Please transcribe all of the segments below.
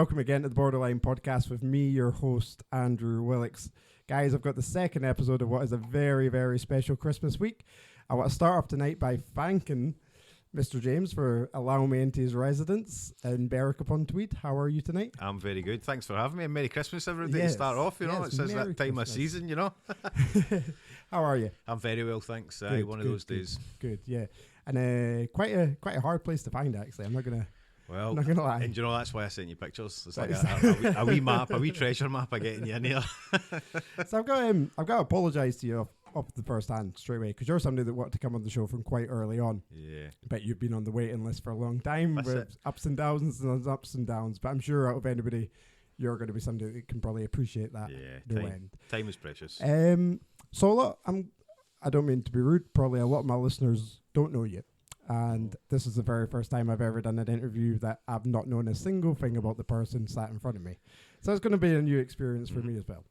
welcome again to the Borderline Podcast with me, your host, Andrew Willix. Guys, I've got the second episode of what is a very, very special Christmas week. I want to start off tonight by thanking Mr. James for allowing me into his residence in Berwick-upon-Tweed. How are you tonight? I'm very good. Thanks for having me. And Merry Christmas, everybody, Yes. to start off. You know, Yes, it's that Merry time Christmas. of season, you know. How are you? I'm very well, thanks. Good, One of those days. Good, yeah. And quite a hard place to find, actually. I'm not gonna lie. And you know, that's why I sent you pictures. It's That like a wee map, a wee treasure map of getting you in here. So I've got to apologise to you off the first hand straight away, because you're somebody that wanted to come on the show from quite early on. Yeah. But you've been on the waiting list for a long time with ups and downs and ups and downs. But I'm sure out of anybody, you're going to be somebody that can probably appreciate that. Yeah. Time is precious. So I don't mean to be rude. Probably a lot of my listeners don't know you. And this is the very first time I've ever done an interview that I've not known a single thing about the person sat in front of me. So it's going to be a new experience for me as well.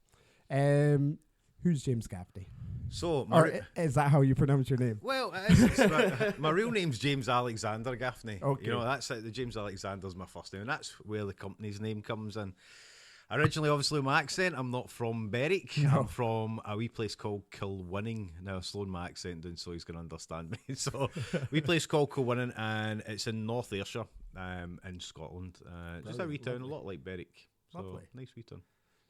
Who's James Gaffney? So, is that how you pronounce your name? well, it's my real name's James Alexander Gaffney. Okay. You know, that's the James Alexander's my first name, and that's where the company's name comes in. Originally, obviously, my accent, I'm not from Berwick. No. I'm from a wee place called Kilwinning. Now, I've slowed my accent down so he's going to understand me. So, wee place called Kilwinning, and it's in North Ayrshire, in Scotland. Just a wee town, a lot like Berwick. So, Lovely. nice wee town.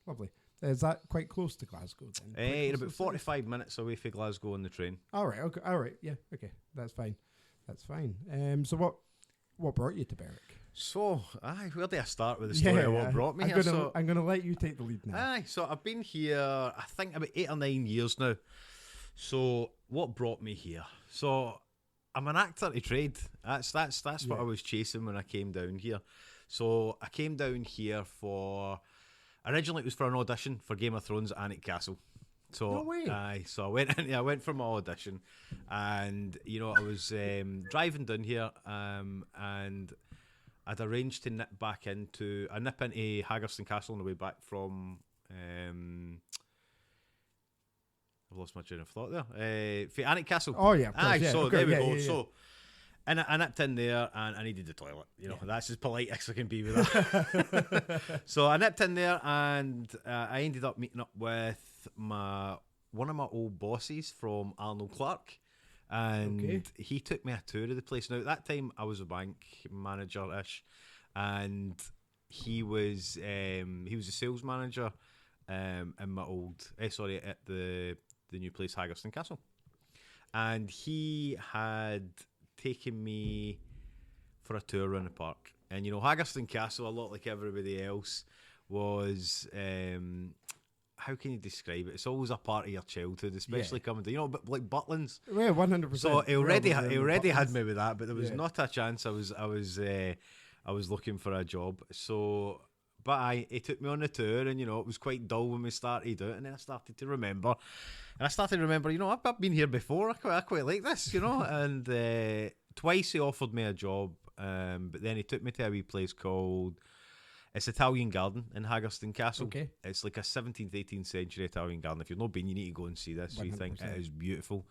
Lovely. Is that quite close to Glasgow then? About 45 minutes away from Glasgow on the train. All right. Okay. All right. Yeah. Okay. That's fine. So what brought you to Berwick? So, where do I start with the story of what brought me here? I'm going to let you take the lead now. So I've been here, I think, about 8 or 9 years now. So, what brought me here? So, I'm an actor to trade. That's what I was chasing when I came down here. So, I came down here originally it was for an audition for Game of Thrones at Alnwick Castle. So, No way. So I went for my audition, and you know, I was driving down here, and I'd arranged to nip into Haggerston Castle on the way back from. I've lost my train of thought there. For Alnwick Castle. Oh yeah. Of course, yeah. So okay, there we yeah, go. yeah, yeah. So, and I nipped in there, and I needed the toilet. You know, that's as polite as I can be with that. So I nipped in there, and I ended up meeting up with one of my old bosses from Arnold Clark, and he took me a tour of the place. Now at that time I was a bank manager-ish, and he was a sales manager in my at the new place Haggerston Castle, and he had taken me for a tour around the park. And you know, Haggerston Castle, a lot like everybody else, was how can you describe it? It's always a part of your childhood, especially coming to, you know, but like Butlins. Yeah, 100%. So he already had me with that, but there was not a chance I was looking for a job. So, but he took me on the tour, and you know, it was quite dull when we started out, and then I started to remember, you know, I've been here before. I quite like this, you know, and twice he offered me a job, but then he took me to a wee place called. It's Italian Garden in Haggerston Castle. Okay. It's like a 17th, 18th century Italian garden. If you've not been, you need to go and see this. 100%. You think it is beautiful.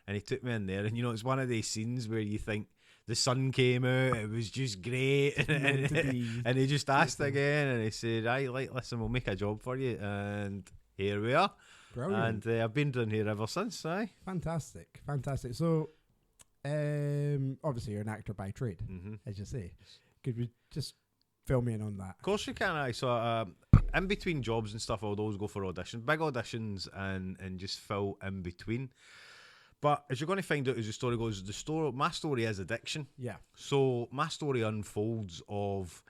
And he took me in there, and you know, it's one of these scenes where you think the sun came out, it was just great, and he just asked again, and he said, listen, we'll make a job for you, and here we are. Brilliant. And I've been down here ever since. Fantastic. So, obviously you're an actor by trade, as you say. Could we just fill me in on that? Of course you can. So in between jobs and stuff, I would always go for auditions, big auditions, and just fill in between. But as you're going to find out as the story goes, my story is addiction. Yeah. So my story unfolds of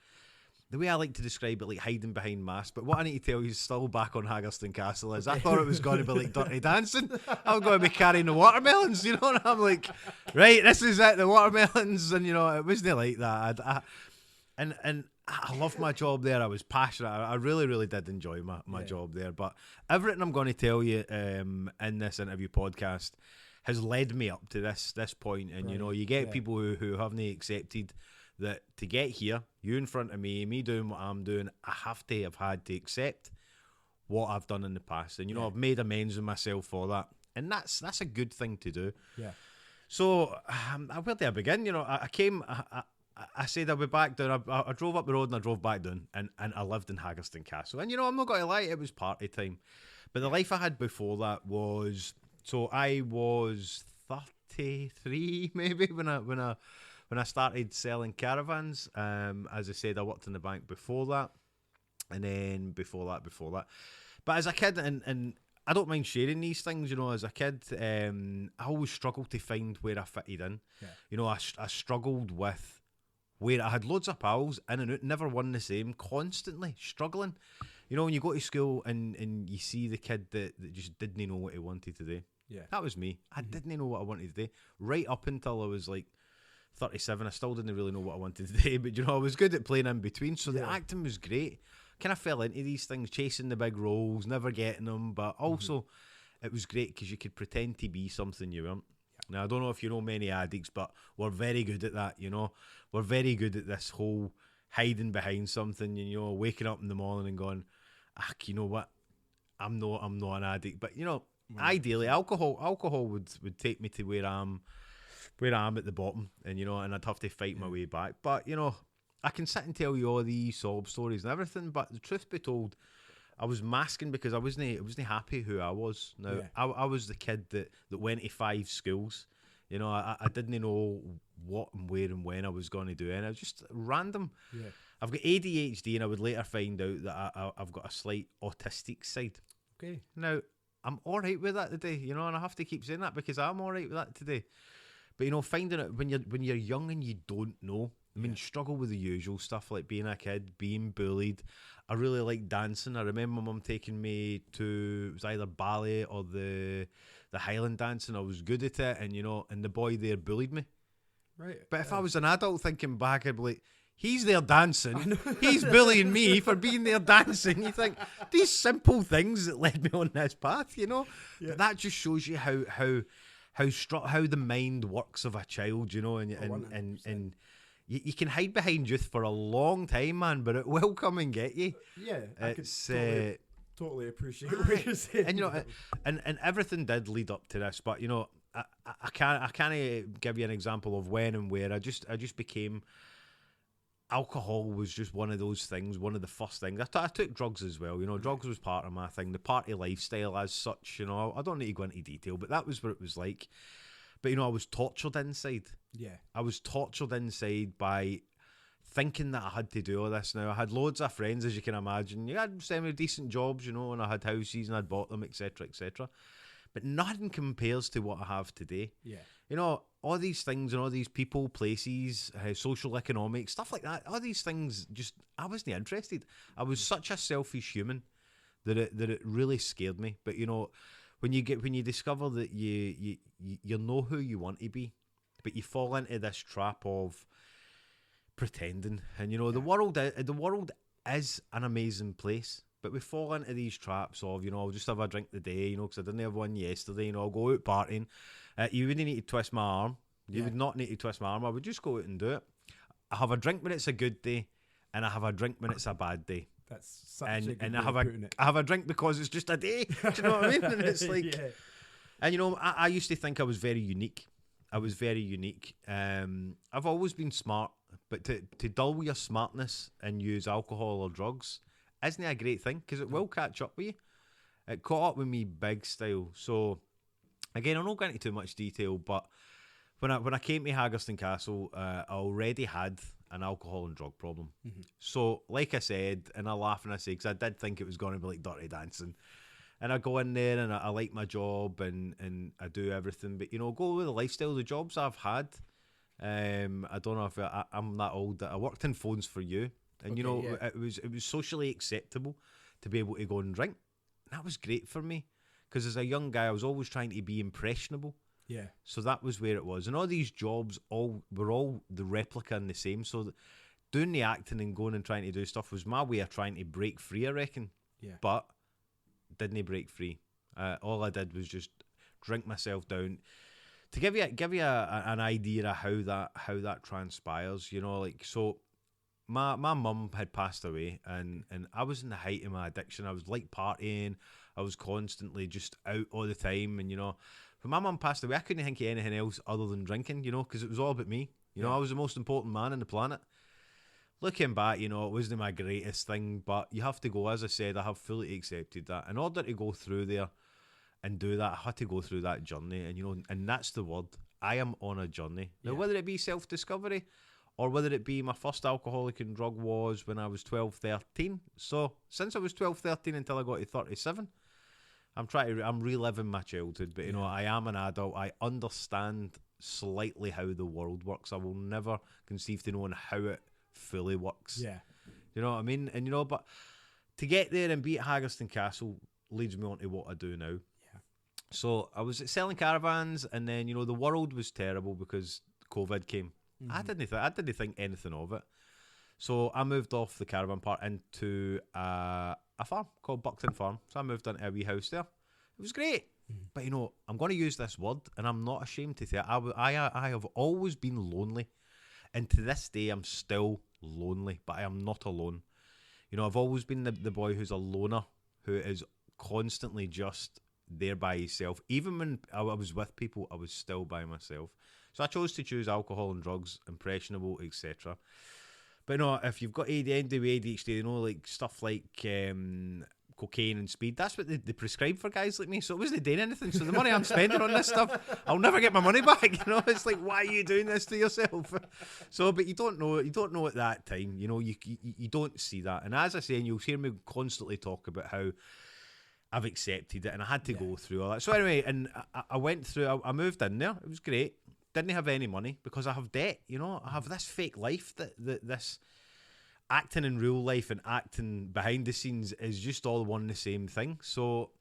the way I like to describe it, like hiding behind masks. But what I need to tell you is still back on Haggerston Castle is I thought it was going to be like Dirty Dancing. I was going to be carrying the watermelons, you know, and I'm like, right, this is it, the watermelons, and you know, it wasn't like that. And I loved my job there. I was passionate. I really, really did enjoy my job there. But everything I'm going to tell you in this interview podcast has led me up to this point. And, you know, you get people who haven't accepted that to get here, you in front of me doing what I'm doing, I have had to accept what I've done in the past. And, you know, I've made amends with myself for that. And that's a good thing to do. Yeah. So, where do I begin? You know, I I said I'll be back down. I drove up the road and I drove back down, and I lived in Haggerston Castle. And I'm not going to lie, it was party time. But the life I had before that was, so I was 33 maybe when I started selling caravans. As I said, I worked in the bank before that, and then before that. But as a kid, and I don't mind sharing these things, as a kid, I always struggled to find where I fitted in. Yeah. I struggled with where I had loads of pals in and out, never one the same, constantly struggling. When you go to school and you see the kid that just didn't know what he wanted to do. Yeah. That was me. I didn't know what I wanted to do. Right up until I was like 37, I still didn't really know what I wanted to do, but I was good at playing in between, so the acting was great. Kind of fell into these things, chasing the big roles, never getting them, but also it was great because you could pretend to be something you weren't. Now, I don't know if you know many addicts, but we're very good at that, We're very good at this whole hiding behind something, waking up in the morning and going, you know what, I'm not an addict. But, ideally, alcohol would take me to where I'm at the bottom, and I'd have to fight my way back. But, I can sit and tell you all these sob stories and everything, but the truth be told, I was masking because I wasn't happy who I was. Now, I was the kid that went to 5 schools. I didn't know what and where and when I was going to do, and I was just random. Yeah. I've got ADHD, and I would later find out that I've got a slight autistic side. Okay. Now, I'm all right with that today, and I have to keep saying that because I'm all right with that today. But, finding it when you're young and you don't know, struggle with the usual stuff like being a kid, being bullied. I really like dancing. I remember my mum taking me to, it was either ballet or the Highland dancing. I was good at it, and the boy there bullied me. Right. But if I was an adult thinking back, I'd be like, he's there dancing. He's bullying me for being there dancing. You think, these simple things that led me on this path, Yeah. But that just shows you how the mind works of a child, and you can hide behind youth for a long time, man, but it will come and get you. Yeah, It's totally appreciate what you're saying. and and everything did lead up to this, but I can't give you an example of when and where. I just became, alcohol was just one of those things, one of the first things. I took drugs as well. Drugs was part of my thing, the party lifestyle as such. I don't need to go into detail, but that was what it was like. But I was tortured inside. Yeah. I was tortured inside by thinking that I had to do all this. Now, I had loads of friends, as you can imagine. You had semi-decent jobs, and I had houses and I'd bought them, etc., etc. But nothing compares to what I have today. Yeah. All these things and all these people, places, social economics, stuff like that, all these things, just, I wasn't interested. I was such a selfish human that it really scared me. But, when you discover that you know who you want to be, but you fall into this trap of pretending, and the world is an amazing place, but we fall into these traps of I'll just have a drink today, because I didn't have one yesterday, I'll go out partying. You wouldn't need to twist my arm. You would not need to twist my arm. I would just go out and do it. I have a drink when it's a good day, and I have a drink when it's a bad day. That's such a good and way of putting it. I have a drink because it's just a day. Do you know what I mean? And it's like, and I used to think I was very unique. I've always been smart, but to dull your smartness and use alcohol or drugs isn't a great thing, because it will catch up with you. It caught up with me big style. So again, I'm not going into too much detail, but when I came to Haggerston Castle, I already had an alcohol and drug problem. So, like I said, and I laugh and I say, because I did think it was going to be like Dirty Dancing. And I go in there and I like my job and I do everything. But, go with the lifestyle, the jobs I've had. I don't know if I'm that old. That I worked in Phones for You. And, it was socially acceptable to be able to go and drink. And that was great for me. Because as a young guy, I was always trying to be impressionable. Yeah. So that was where it was. And all these jobs were all the replica and the same. So doing the acting and going and trying to do stuff was my way of trying to break free, I reckon. Yeah. But didn't break free. All I did was just drink myself down. To give you an idea of how that transpires, so my mum had passed away, and I was in the height of my addiction. I was like partying. I was constantly just out all the time, and when my mum passed away, I couldn't think of anything else other than drinking, because it was all about me. You know, I was the most important man on the planet. Looking back, you know, it wasn't my greatest thing, but you have to go, as I said, I have fully accepted that. In order to go through there and do that, I had to go through that journey. And, you know, and that's the word. I am on a journey. Now, whether it be self-discovery or whether it be my first alcoholic and drug was when I was 12, 13. So, since I was 12, 13 until I got to 37, I'm reliving my childhood. But, you know, I am an adult. I understand slightly how the world works. I will never conceive to knowing how it fully works. Yeah. You know what I mean? And, you know, but to get there and be at Haggerston Castle leads me on to what I do now. Yeah. So I was selling caravans, and then, you know, the world was terrible because COVID came. I didn't think anything of it. So I moved off the caravan part into a farm called Buckton Farm. So I moved into a wee house there. It was great. But, you know, I'm going to use this word, and I'm not ashamed to say it. I have always been lonely. And to this day, I'm still lonely, but I am not alone. You know, I've always been the boy who's a loner, who is constantly just there by himself. Even when I was with people, I was still by myself. So I chose to choose alcohol and drugs, impressionable, etc. But, you know, if you've got ADHD, you know, like stuff like cocaine and speed, that's what they prescribe for guys like me. So it wasn't doing anything. So the money I'm spending on this stuff, I'll never get my money back. You know, it's like, why are you doing this to yourself? So, but you don't know at that time. You know, you don't see that. And as I say, and you'll hear me constantly talk about how I've accepted it, and I had to go through all that. So anyway, and I went through. I moved in there. It was great. Didn't have any money because I have debt. You know, I have this fake life that this acting in real life and acting behind the scenes is just all one and the same thing. So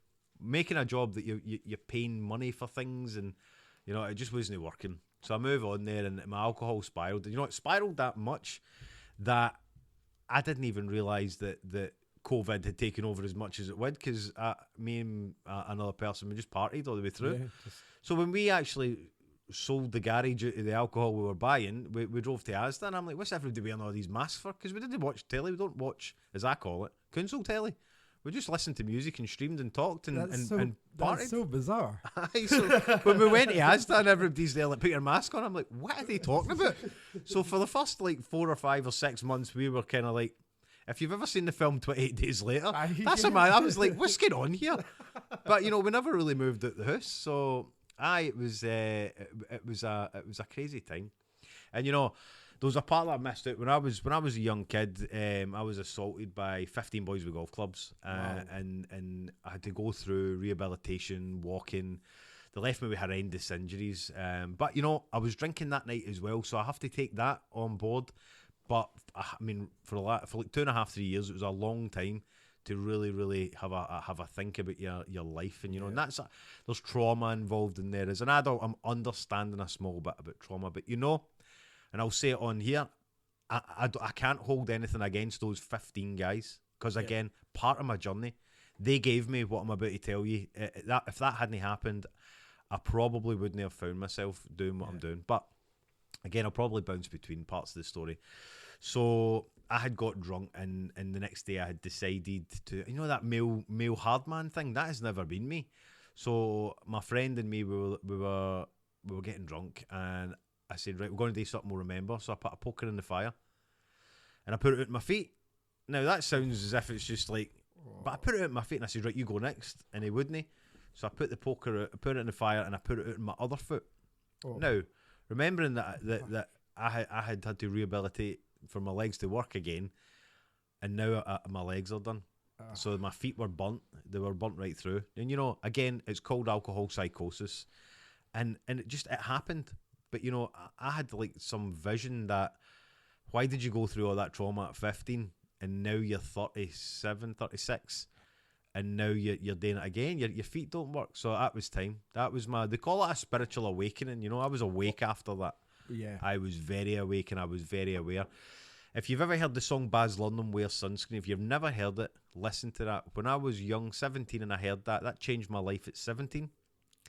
making a job that you're paying money for things, and, you know, it just wasn't working. So I move on there, and my alcohol spiraled. You know, it spiraled that much that I didn't even realise that COVID had taken over as much as it would, because me and another person, we just partied all the way through. So when we actually sold the garage due to the alcohol we were buying, we drove to Asda, and I'm like, what's everybody wearing all these masks for? Because we didn't watch telly. We don't watch, as I call it, console telly. We just listened to music and streamed and talked and partied. That's so bizarre. So when we went to Asda and everybody's there like, put your mask on, I'm like, what are they talking about? So for the first like 4 or 5 or 6 months, we were kind of like, if you've ever seen the film 28 Days Later, that's a man. I was like, what's going on here? But, you know, we never really moved out the house, so it was a crazy time. And, you know, there was a part that I missed out when I was a young kid. I was assaulted by 15 boys with golf clubs, and I had to go through rehabilitation, walking. They left me with horrendous injuries. But, you know, I was drinking that night as well, so I have to take that on board. But I mean, for like 2.5, 3 years, it was a long time to really, really have a think about your life, and, you know, and there's trauma involved in there. As an adult, I'm understanding a small bit about trauma, but, you know, and I'll say it on here, I can't hold anything against those 15 guys, because again, part of my journey, they gave me what I'm about to tell you. If that hadn't happened, I probably wouldn't have found myself doing what I'm doing. But again, I'll probably bounce between parts of the story. So I had got drunk, and the next day I had decided to, you know, that male hard man thing, that has never been me. So my friend and me, we were getting drunk, and I said, right, we're going to do something we'll remember. So I put a poker in the fire, and I put it at my feet. Now that sounds as if it's just like, but I put it at my feet, and I said, right, you go next, and he wouldn't. So I put the poker, I put it in the fire, and I put it out in my other foot. Now, remembering that I had to rehabilitate for my legs to work again, and now my legs are done. So my feet were burnt. They were burnt right through. And, you know, again, it's called alcohol psychosis, and it happened. But, you know, I had like some vision that, why did you go through all that trauma at 15, and now you're 37, 36, and now you're doing it again? Your feet don't work. So that was time. That was they call it a spiritual awakening. You know, I was awake after that. Yeah. I was very awake, and I was very aware. If you've ever heard the song Baz Luhrmann, Wear Sunscreen, if you've never heard it, listen to that. When I was young, 17, and I heard that changed my life at 17. Can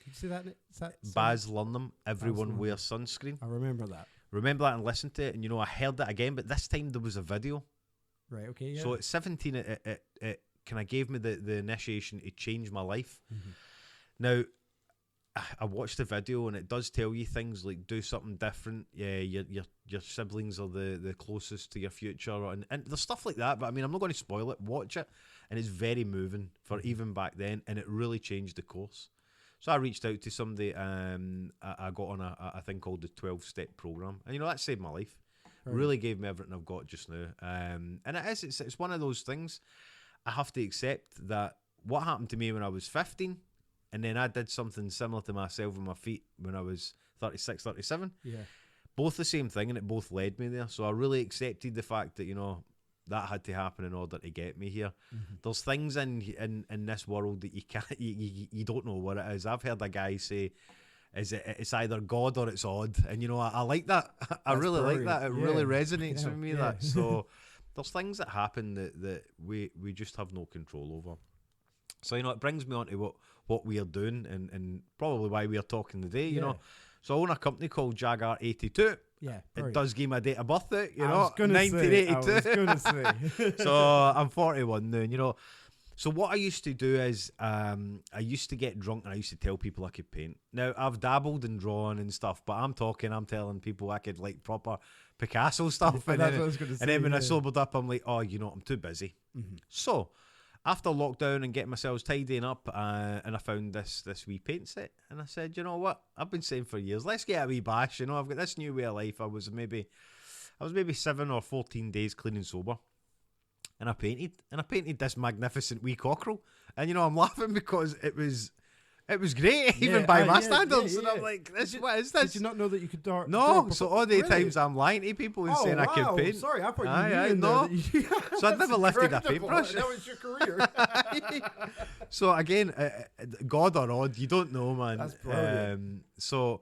you see that? Is that Baz Luhrmann, Everyone Wear Sunscreen. I remember that. Remember that and listen to it, and, you know, I heard it again, but this time there was a video. Right, okay, yeah. So at 17, it kind of gave me the initiation to change my life. Mm-hmm. Now, I watched the video and it does tell you things like do something different. Yeah, your siblings are the closest to your future, and there's stuff like that. But I mean, I'm not going to spoil it. Watch it, and it's very moving for even back then, and it really changed the course. So I reached out to somebody. I got on a thing called the 12-step program, and that saved my life. Right. Really gave me everything I've got just now. And it's one of those things. I have to accept that what happened to me when I was 15. And then I did something similar to myself with my feet when I was 36, 37. Yeah. Both the same thing, and it both led me there. So I really accepted the fact that, that had to happen in order to get me here. Mm-hmm. There's things in this world that you can't, you don't know what it is. I've heard a guy say, it's either God or it's odd. And, I like that. I really like that. It really resonates with me, that. So there's things that happen that we just have no control over. So, it brings me on to what we are doing and probably why we are talking today, you know. So I own a company called Jaguar 82. Yeah. It does give my date of birth out, I was going to say. So I'm 41 now, So what I used to do is I used to get drunk and I used to tell people I could paint. Now, I've dabbled in drawing and stuff, but I'm telling people I could like proper Picasso stuff. And then when I sobered up, I'm like, oh, I'm too busy. Mm-hmm. So after lockdown and getting myself tidying up, and I found this wee paint set, and I said, you know what? I've been saying for years, let's get a wee bash. I've got this new way of life. I was maybe 7 or 14 days clean and sober, and I painted this magnificent wee cockerel, and I'm laughing because it was great, even by my standards. And I'm like, what is this? Did you not know that you could draw? No, so all the times I'm lying to people and saying I can paint. Sorry, I thought you knew. So I'd never lifted a paintbrush. That was your career. So again, God or odd, you don't know, man. That's brilliant. So,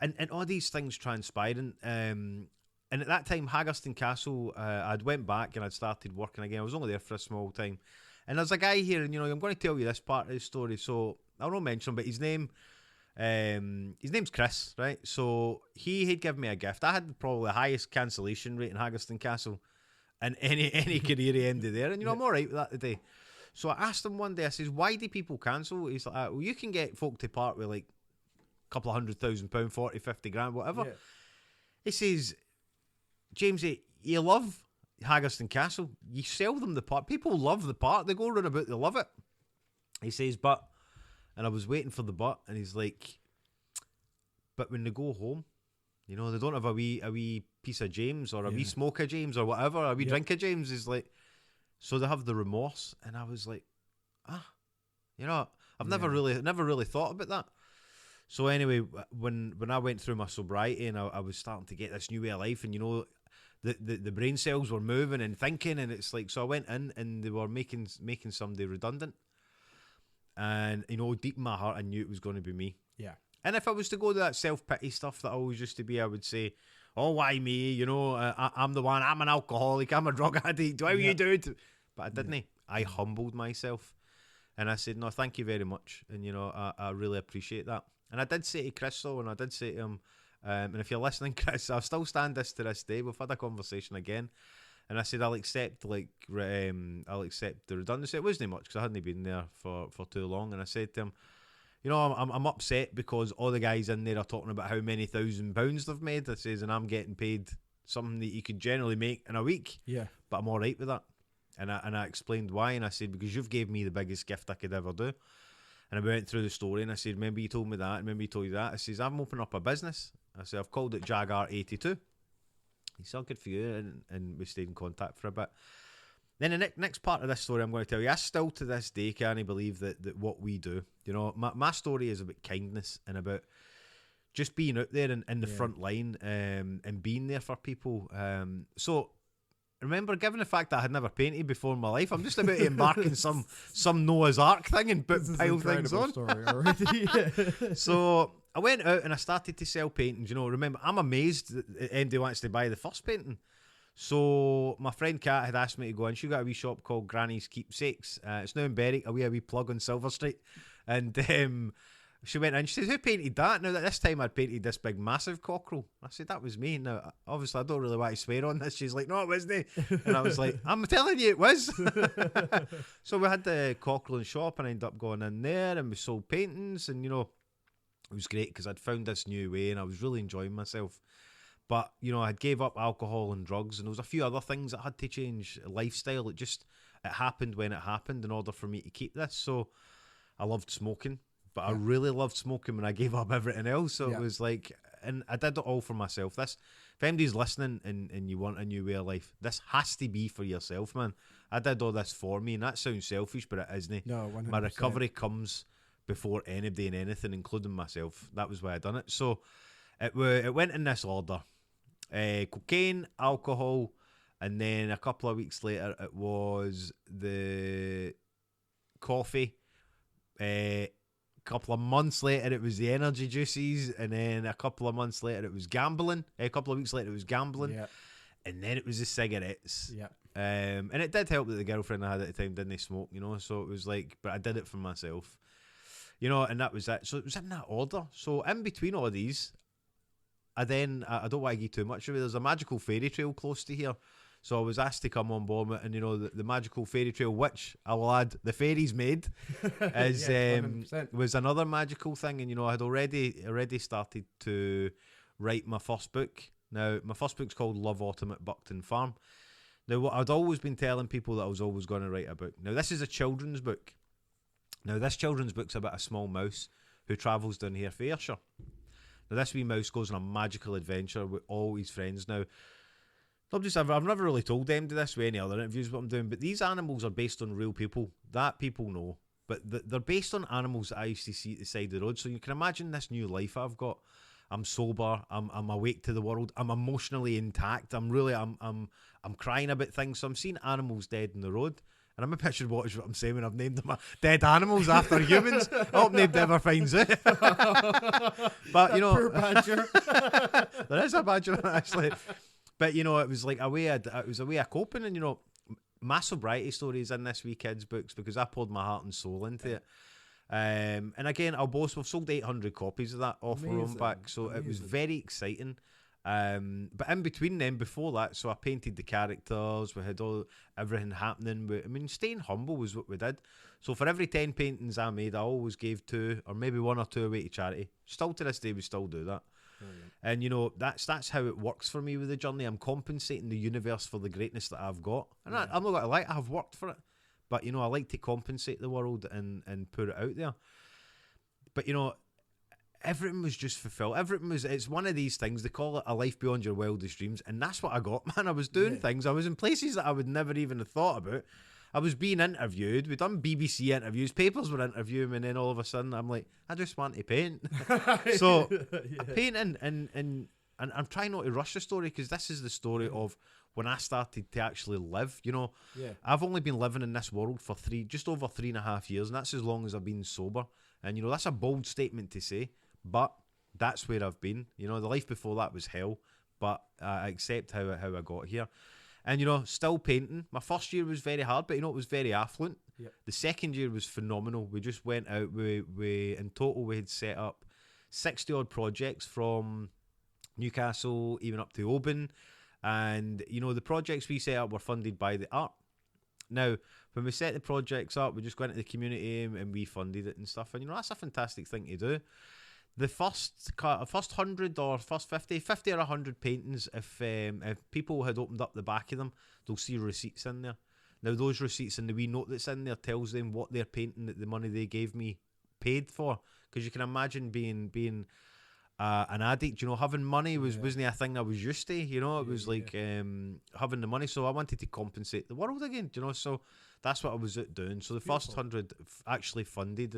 and all these things transpiring. And at that time, Haggerston Castle, I'd went back and I'd started working again. I was only there for a small time. And there's a guy here, and I'm going to tell you this part of the story. So I won't mention him, but his name's Chris, right? So he had given me a gift. I had probably the highest cancellation rate in Haggerston Castle in any career he ended there. And I'm all right with that today. So I asked him one day, I says, why do people cancel? He's like, well, you can get folk to part with like a couple of £100,000, 40, 50 grand, whatever. Yeah. He says, James, you love Haggerston Castle. You sell them the part. People love the part. They go around about, they love it. He says, but, and I was waiting for the but, and he's like, but when they go home, they don't have a wee piece of James or a wee smoke of James or whatever, a wee drink of James. He's like, so they have the remorse. And I was like, I've never really thought about that. So anyway, when I went through my sobriety and I was starting to get this new way of life, and the brain cells were moving and thinking, and it's like, so I went in and they were making somebody redundant. And, deep in my heart, I knew it was going to be me. Yeah. And if I was to go to that self-pity stuff that I always used to be, I would say, oh, why me? I'm the one, I'm an alcoholic, I'm a drug addict, how you do it? But I didn't. I humbled myself. And I said, no, thank you very much. And, I really appreciate that. And I did say to Chris, though, and I did say to him, and if you're listening, Chris, I'll still stand this to this day. We've had a conversation again. And I said, I'll accept the redundancy. It wasn't much because I hadn't been there for too long. And I said to him, I'm upset because all the guys in there are talking about how many £1,000 they've made. I says, and I'm getting paid something that you could generally make in a week. Yeah. But I'm all right with that. And I explained why. And I said, because you've gave me the biggest gift I could ever do. And I went through the story and I said, remember you told me that? Remember you told you that? I says, I'm opening up a business. I said, I've called it Jaguar 82. He said, good for you, and we stayed in contact for a bit. Then the next part of this story I'm going to tell you, I still to this day can't believe that what we do. My story is about kindness and about just being out there in the front line and being there for people. So remember, given the fact that I had never painted before in my life, I'm just about to embark in some Noah's Ark thing and pile things on. Story already. So I went out and I started to sell paintings. Remember, I'm amazed that anybody wants to buy the first painting. So my friend Kat had asked me to go in. She got a wee shop called Granny's Keepsakes. It's now in Berwick, a wee plug on Silver Street. And she went in, she says, who painted that? Now, this time I'd painted this big, massive cockerel. I said, that was me. Now, obviously, I don't really want to swear on this. She's like, no, it wasn't. And I was like, I'm telling you, it was. So we had the cockerel in shop, and I ended up going in there, and we sold paintings, and, it was great because I'd found this new way and I was really enjoying myself. But, you know, I gave up alcohol and drugs, and there was a few other things that had to change. Lifestyle, it happened when it happened in order for me to keep this. So I loved smoking, but I really loved smoking when I gave up everything else. So it was like, and I did it all for myself. If anybody's listening and you want a new way of life, this has to be for yourself, man. I did all this for me, and that sounds selfish, but it isn't. No, 100%. My recovery comes before anybody and anything, including myself. That was why I done it. So it went in this order. Cocaine, alcohol, and then a couple of weeks later it was the coffee. A couple of months later it was the energy juices, and then a couple of months later it was gambling. A couple of weeks later it was gambling, and then it was the cigarettes. And it did help that the girlfriend I had at the time didn't smoke, you know, so it was like, but I did it for myself, you know, and that was it. So it was in that order. So in between all of these, I don't want to give too much of it. There's a magical fairy trail close to here. So I was asked to come on board with, and you know, the magical fairy trail, which I will add, the fairies made, was another magical thing. And you know, I had already started to write my first book. Now, my first book's called Love Autumn at Buckton Farm. Now, what I'd always been telling people that I was always going to write a book. Now, this is a children's book. Now, this children's book's about a small mouse who travels down here for Ayrshire. Now, this wee mouse goes on a magical adventure with all his friends. Now, I've never really told them this with any other interviews what I'm doing, but these animals are based on real people. That people know. But they're based on animals that I used to see at the side of the road. So you can imagine this new life I've got. I'm sober. I'm awake to the world. I'm emotionally intact. I'm crying about things. So I'm seeing animals dead in the road. And I'm a picture of what I'm saying when I've named them dead animals after humans. I hope nobody ever finds it. But, you know, poor badger. There is a badger, actually. But, you know, it was like a way of coping. And, you know, my sobriety stories in this wee kids' books because I poured my heart and soul into it. And again, I'll boast we've sold 800 copies of that off our own back. So it was very exciting. But in between them, before that, so I painted the characters, we had everything happening. Staying humble was what we did. So for every 10 paintings I made, I always gave 2 or maybe 1 or 2 away to charity. Still to this day, we still do that. Brilliant. And you know, that's how it works for me with the journey. I'm compensating the universe for the greatness that I've got. And I'm not going to lie, I've worked for it. But, you know, I like to compensate the world and put it out there. But, you know, everything was just fulfilled. It's one of these things, they call it a life beyond your wildest dreams. And that's what I got, man. I was doing things. I was in places that I would never even have thought about. I was being interviewed. We'd done BBC interviews. Papers were interviewing me. And then all of a sudden, I'm like, I just want to paint. So I'm painting and I'm trying not to rush the story because this is the story of when I started to actually live, you know. I've only been living in this world for just over 3.5 years, and that's as long as I've been sober. And, you know, that's a bold statement to say, but that's where I've been. You know, the life before that was hell, but I accept how I got here. And, you know, still painting. My first year was very hard, but, you know, it was very affluent. The second year was phenomenal. We just went out, we in total, we had set up 60-odd projects from Newcastle, even up to Oban. And, you know, the projects we set up were funded by the art. Now, when we set the projects up, we just went into the community and we funded it and stuff. And, you know, that's a fantastic thing to do. The first 100 or first 50 or 100 paintings, if people had opened up the back of them, they'll see receipts in there. Now, those receipts and the wee note that's in there tells them what they're painting that the money they gave me paid for. Because you can imagine being an addict, you know, having money wasn't a thing I was used to, you know. It was like having the money, so I wanted to compensate the world again, you know. So that's what I was doing. So the first 100 actually funded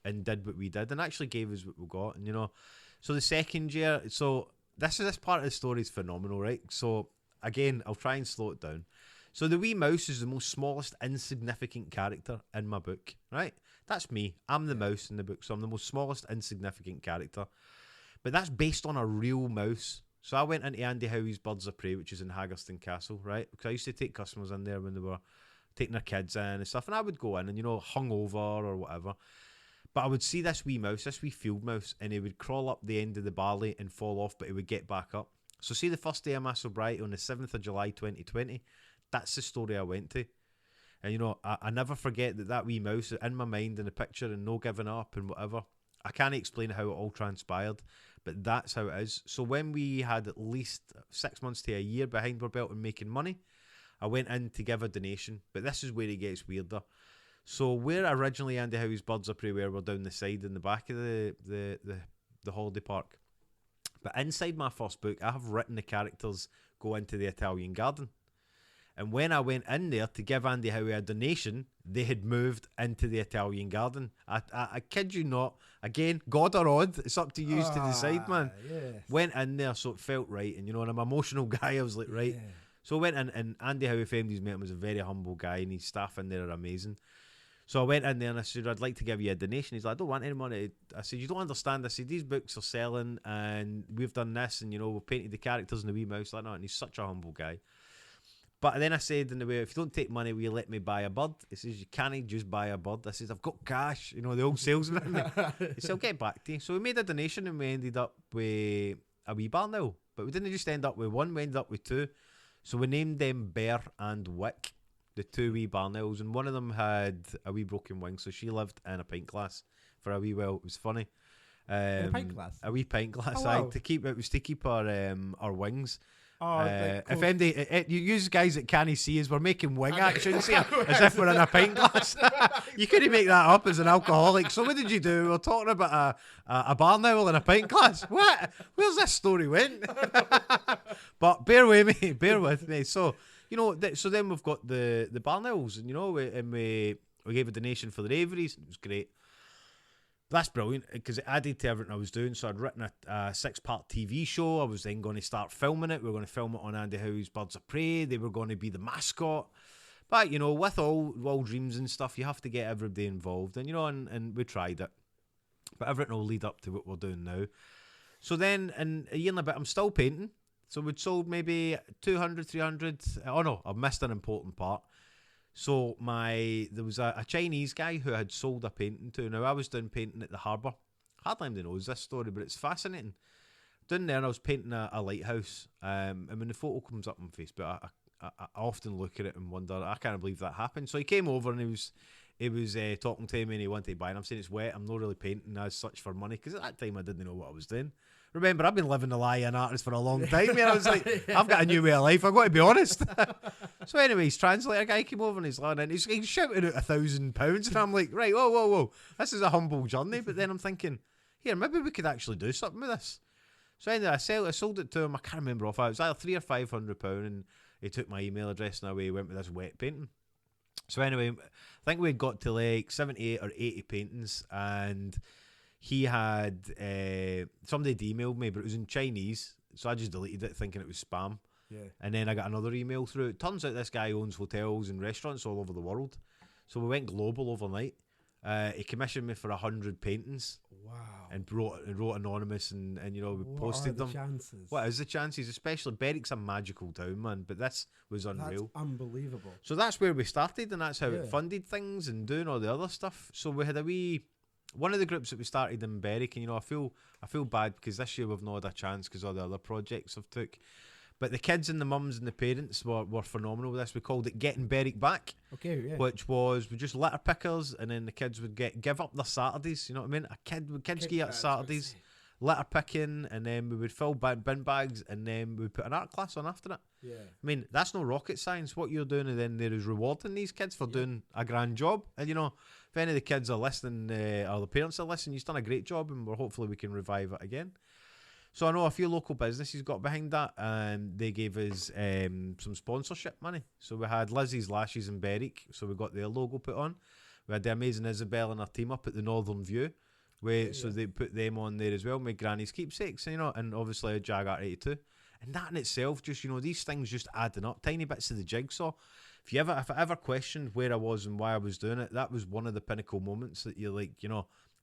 and did what we did and actually gave us what we got. And, you know, so the second year, so this part of the story is phenomenal, right? So again, I'll try and slow it down. So the wee mouse is the most smallest insignificant character in my book, right? That's me. I'm the mouse in the book, so I'm the most smallest insignificant character. But that's based on a real mouse. So I went into Andy Howie's Birds of Prey, which is in Haggerston Castle, right? Because I used to take customers in there when they were taking their kids in and stuff. And I would go in and, you know, hungover or whatever. But I would see this wee mouse, this wee field mouse, and he would crawl up the end of the barley and fall off, but he would get back up. So see the first day of my sobriety on the 7th of July 2020, that's the story I went to. And, you know, I never forget that wee mouse in my mind in the picture and no giving up and whatever. I can't explain how it all transpired, but that's how it is. So when we had at least 6 months to a year behind our belt and making money, I went in to give a donation. But this is where it gets weirder. So where originally Andy Howie's Birds of Prey were down the side in the back of the holiday park. But inside my first book, I have written the characters go into the Italian garden. And when I went in there to give Andy Howie a donation, they had moved into the Italian garden. I kid you not. Again, God or odd, it's up to you to decide, man. Yes. Went in there, so it felt right. And, and I'm an emotional guy. I was like, right. Yeah. So I went in, and Andy Howie, if anybody's met him, was a very humble guy, and his staff in there are amazing. So I went in there and I said, I'd like to give you a donation. He's like, I don't want any money. I said, you don't understand. I said, these books are selling, and we've done this, and, we've painted the characters in the wee mouse like that. And he's such a humble guy. But then I said in the way, if you don't take money, will you let me buy a bird? He says, you can't just buy a bird. I says, I've got cash. The old salesman in me. He said, I'll get back to you. So we made a donation and we ended up with a wee bar now. But we didn't just end up with one, we ended up with two. So we named them Bear and Wick, the two wee barnells. And one of them had a wee broken wing. So she lived in a pint glass for a wee while. It was funny. In a pint glass? A wee pint glass. Oh, wow. To keep our wings. Oh, If MD, you guys that can't see us, we're making wing actions here as if we're in a pint glass. You couldn't make that up as an alcoholic. So what did you do? We're talking about a barn owl in a pint glass. What? Where's this story went? But bear with me. So so then we've got the barn owls, and we gave a donation for the aviaries. It was great. That's brilliant because it added to everything I was doing. So I'd written a 6-part TV show. I was then going to start filming it. We were going to film it on Andy Howie's Birds of Prey. They were going to be the mascot. But, with all dreams and stuff, you have to get everybody involved. And, and we tried it. But everything will lead up to what we're doing now. So then, in a year and a bit, I'm still painting. So we'd sold maybe 200, 300. Oh, no, I've missed an important part. So there was a Chinese guy who had sold a painting to. Now I was doing painting at the harbour. Hardly anybody knows this story, but it's fascinating. Down there, and I was painting a lighthouse. And when the photo comes up on Facebook, I often look at it and wonder, I can't believe that happened. So he came over and he was talking to me and he wanted to buy. And I'm saying it's wet. I'm not really painting as such for money because at that time I didn't know what I was doing. Remember, I've been living the lie of an artist for a long time. I was like, I've got a new way of life. I've got to be honest. So anyway, his translator guy came over and he's shouting out £1,000. And I'm like, right, whoa. This is a humble journey. But then I'm thinking, here, maybe we could actually do something with this. So anyway, I sold it to him. I can't remember off. It was either £300 or £500. And he took my email address and away he went with this wet painting. So anyway, I think we got to like 78 or 80 paintings. And he had somebody had emailed me, but it was in Chinese, so I just deleted it thinking it was spam. Yeah. And then I got another email through. It turns out this guy owns hotels and restaurants all over the world, so we went global overnight. He commissioned me for 100 paintings. Wow. And wrote anonymous, and we posted them. Chances? What is the chances? Especially Berwick's a magical town, man. But this was unreal. That's unbelievable. So that's where we started, and that's how it funded things and doing all the other stuff. So we had one of the groups that we started in Berwick, and I feel bad because this year we've not had a chance because all the other projects I've took. But the kids and the mums and the parents were phenomenal with this. We called it Getting Berwick Back. Okay, yeah. Which was we just litter pickers, and then the kids would give up their Saturdays. You know what I mean? Kids get up Saturdays, litter picking, and then we would fill bin bags, and then we would put an art class on after it. Yeah. I mean, that's no rocket science. What you're doing, and then there is rewarding these kids for doing a grand job. And if any of the kids are listening or the parents are listening, you've done a great job, and hopefully we can revive it again. So I know a few local businesses got behind that, and they gave us some sponsorship money. So we had Lizzie's Lashes in Berwick, so we got their logo put on. We had the amazing Isabel and her team up at the Northern View, so they put them on there as well. My Granny's Keepsakes, and obviously a Jag Art 82. And that in itself, just these things just adding up, tiny bits of the jigsaw. If I ever questioned where I was and why I was doing it, that was one of the pinnacle moments that you're like,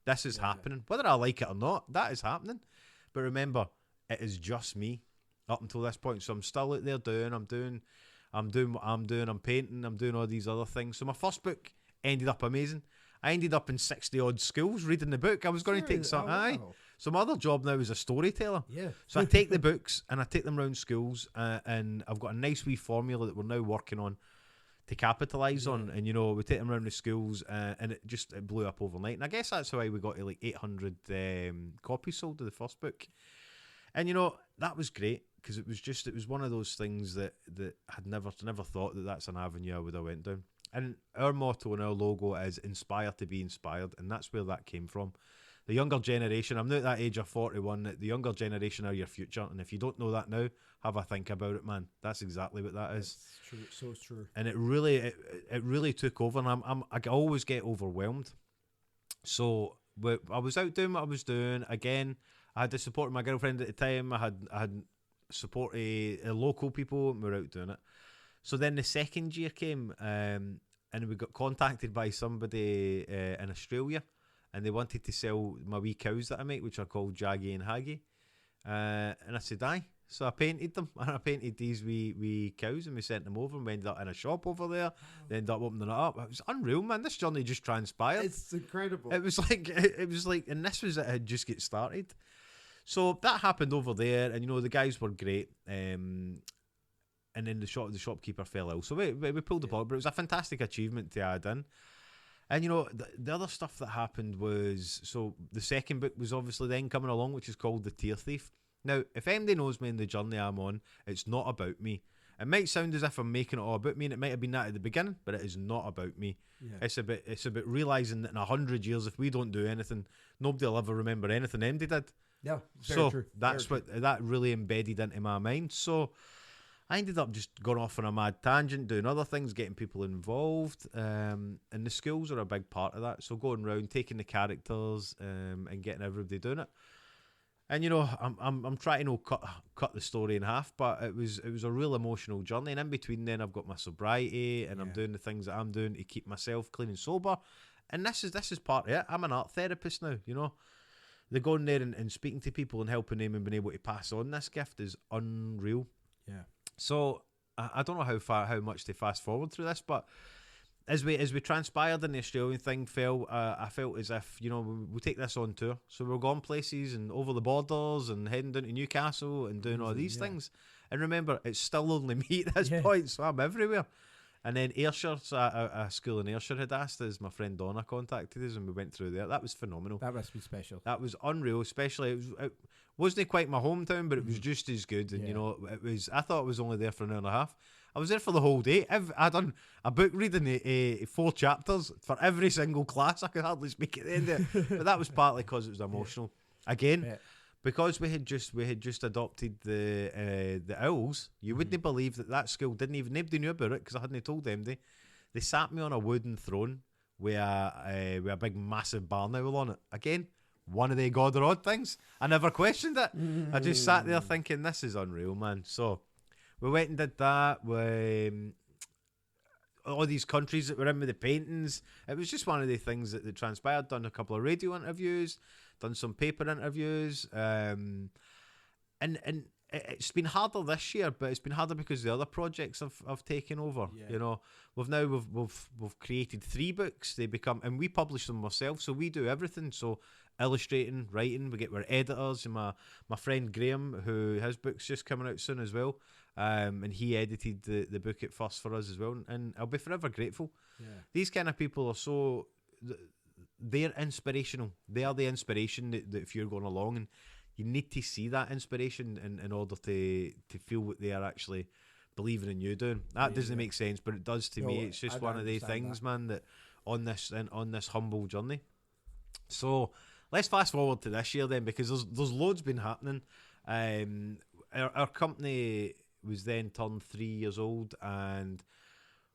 this is happening. Whether I like it or not, that is happening. But remember, it is just me up until this point. So I'm still out there I'm painting, I'm doing all these other things. So my first book ended up amazing. I ended up in 60 odd schools reading the book. I was going to take some. So my other job now is a storyteller. Yeah. So I take the books and I take them around schools, and I've got a nice wee formula that we're now working on to capitalise on. And, you know, we take them around the schools and it blew up overnight. And I guess that's why we got to like 800 copies sold of the first book. And, you know, that was great because it was one of those things that I'd never thought that that's an avenue I would have went down. And our motto and our logo is inspire to be inspired. And that's where that came from. The younger generation, I'm now at that age of 41, the younger generation are your future. And if you don't know that now, have a think about it, man. That's exactly what that is. It's true. So it's true. And it really took over. And I always get overwhelmed. So I was out doing what I was doing. Again, I had the support of my girlfriend at the time. I had support of local people, and we were out doing it. So then the second year came, and we got contacted by somebody in Australia. And they wanted to sell my wee cows that I make, which are called Jaggy and Haggy. And I said, aye. So I painted them, and I painted these wee cows, and we sent them over, and we ended up in a shop over there. They ended up opening it up. It was unreal, man. This journey just transpired. It's incredible. It was like, and this was it had just get started. So that happened over there, and, you know, the guys were great. And then the shopkeeper fell ill. So we pulled the plug, but it was a fantastic achievement to add in. And, you know, the other stuff that happened was, so the second book was obviously then coming along, which is called The Tear Thief. Now, if anybody knows me in the journey I'm on, it's not about me. It might sound as if I'm making it all about me, and it might have been that at the beginning, but it is not about me. Yeah. It's about realising that in 100 years, if we don't do anything, nobody will ever remember anything Andy did. Yeah, very true. That's that really embedded into my mind. So I ended up just going off on a mad tangent, doing other things, getting people involved, and the schools are a big part of that. So going around, taking the characters, and getting everybody doing it. And, you know, I'm trying to cut the story in half, but it was a real emotional journey. And in between then, I've got my sobriety, and I'm doing the things that I'm doing to keep myself clean and sober. And this is part of it. I'm an art therapist now, you know. The going there and speaking to people and helping them and being able to pass on this gift is unreal. Yeah. So I don't know how much to fast forward through this, but as we transpired and the Australian thing fell, I felt as if, you know, we take this on tour. So we're going places and over the borders and heading down to Newcastle and doing all these things. And remember, it's still only me at this point, so I'm everywhere. And then Ayrshire, so a school in Ayrshire had asked us, my friend Donna contacted us, and we went through there. That was phenomenal. That must be special. That was unreal, especially it wasn't quite my hometown, but it was just as good. And you know, I thought I was only there for an hour and a half. I was there for the whole day. I done a book reading 4 chapters for every single class. I could hardly speak at the end of it, but that was partly because it was emotional. Again, because we had just adopted the owls. You wouldn't believe that school nobody knew about it because I hadn't told them. They sat me on a wooden throne with a big massive barn owl on it. Again, one of the God or odd things. I never questioned it. I just sat there thinking, this is unreal, man. So we went and did that. All these countries that were in with the paintings. It was just one of the things that transpired. Done a couple of radio interviews, done some paper interviews, and it's been harder this year, but it's been harder because the other projects have taken over. Yeah. You know, we've created 3 books. They become, and we publish them ourselves, so we do everything. So illustrating, writing, we're editors. And my friend Graham, who his book's just coming out soon as well. And he edited the book at first for us as well, and I'll be forever grateful. Yeah. These kind of people are they're inspirational. They are the inspiration that if you're going along, and you need to see that inspiration in order to feel what they are actually believing in you doing. That doesn't make sense, but it does to me. It's just one of the things, man, that on this humble journey. So let's fast forward to this year then, because there's loads been happening. Our company was then turned 3 years old, and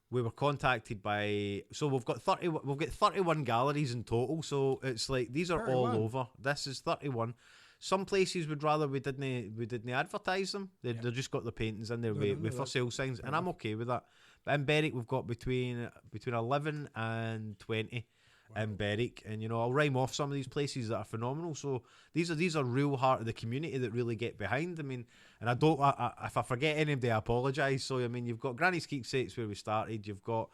we were contacted by, so we've got 31 galleries in total. So it's like these are 31. All over. This is 31. Some places would rather we didn't advertise them. They just got the paintings in there with for sale signs, and I'm okay with that. But in Berwick we've got between 11 and 20. In Berwick, and you know, I'll rhyme off some of these places that are phenomenal. So these are real heart of the community that really get behind. I mean, and if I forget anybody, I apologise. So I mean, you've got Granny's Keepsakes where we started. You've got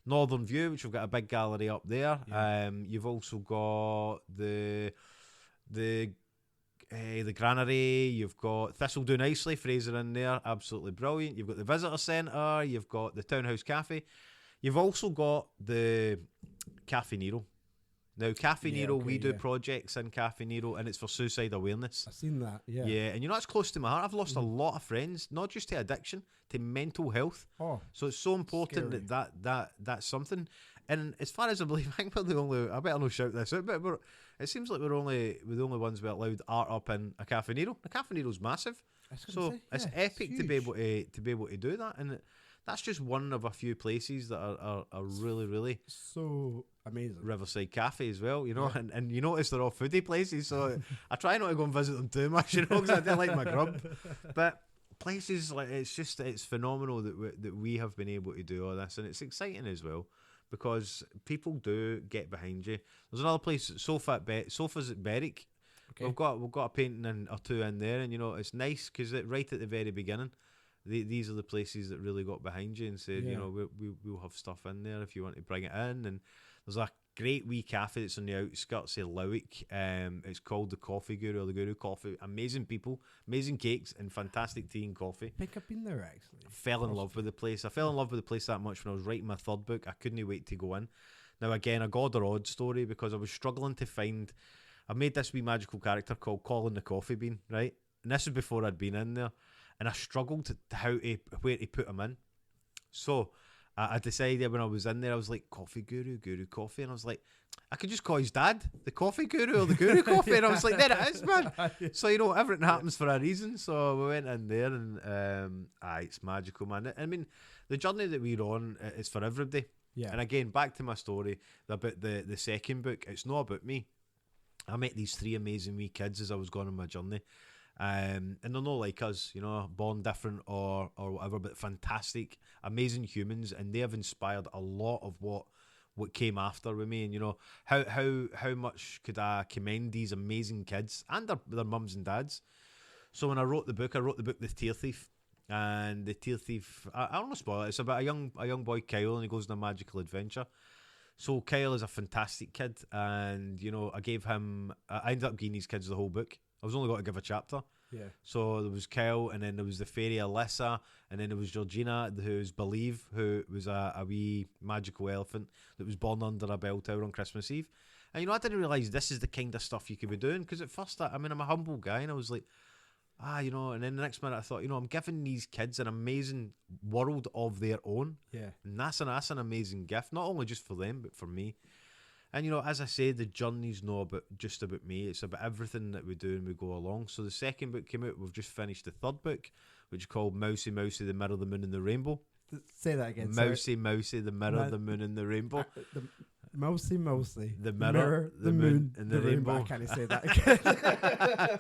Northern View, which we've got a big gallery up there. Yeah. You've also got the Granary. You've got Thistle Do Nicely, Fraser in there, absolutely brilliant. You've got the Visitor Centre. You've got the Townhouse Cafe. You've also got the Cafe Nero. Now, Cafe Nero, okay, we do projects in Cafe Nero, and it's for suicide awareness. I've seen that. Yeah. Yeah, and you know, it's close to my heart. I've lost a lot of friends, not just to addiction, to mental health. Oh, So it's so important scary. that's something. And as far as I believe, I think we're the only. I better not shout this out, but it seems like we're the only ones who allowed art up in a Cafe Nero. The Cafe Nero's massive, So it's epic to be able to do that, and that's just one of a few places that are really, really so amazing. Riverside Cafe as well, you know, Yeah. and you notice they're all foodie places, so I try not to go and visit them too much, you know, because I don't like my grub. But places like it's phenomenal that we have been able to do all this, and it's exciting as well because people do get behind you. There's another place, Sofas at Berwick. Okay. We've got a painting or two in there, and you know it's nice because right at the very beginning. These are the places that really got behind you and said, you know, we'll have stuff in there if you want to bring it in. And there's a great wee cafe that's on the outskirts of Lowick. It's called the Coffee Guru or the Guru Coffee. Amazing people, amazing cakes, and fantastic tea and coffee. I think I've been there actually. I fell in love with the place. I fell in love with the place that much when I was writing my third book. I couldn't wait to go in. Now, again, a God or Odd story because I was struggling to find. I made this wee magical character called Colin the Coffee Bean, right? And this was before I'd been in there. And I struggled to where to put him in. So I decided when I was in there, I was like, Coffee Guru, Guru Coffee. And I was like, I could just call his dad the Coffee Guru or the Guru Coffee. And I was like, there it is, man. So, you know, everything happens for a reason. So we went in there and it's magical, man. I mean, the journey that we're on is for everybody. Yeah. And again, back to my story about the second book, it's not about me. I met these three amazing wee kids as I was going on my journey. And they're not like us, you know, born different or whatever, but fantastic, amazing humans, and they have inspired a lot of what came after with me. And you know, how much could I commend these amazing kids and their mums and dads? So when I wrote the book The Tear Thief, and the Tear Thief, I don't know, spoil it. It's about a young boy, Kyle, and he goes on a magical adventure. So Kyle is a fantastic kid, and you know, I ended up giving these kids the whole book. I was only going to give a chapter. Yeah. So there was Kyle, and then there was the fairy Alyssa, and then there was Georgina, who's Believe, who was a wee magical elephant that was born under a bell tower on Christmas Eve. And you know, I didn't realise this is the kind of stuff you could be doing, because at first, I'm a humble guy, and I was like, you know, and then the next minute I thought, you know, I'm giving these kids an amazing world of their own. Yeah. And that's an amazing gift, not only just for them, but for me. And, you know, as I say, the journey's not just about me. It's about everything that we do and we go along. So the second book came out. We've just finished the third book, which is called Mousy, Mousy, the Mirror, the Moon and the Rainbow. Say that again. Mousy, Mousy, the Mirror, the Moon and the Rainbow. The Mousy, the Mirror, the Moon and the Rainbow. I can't say that again.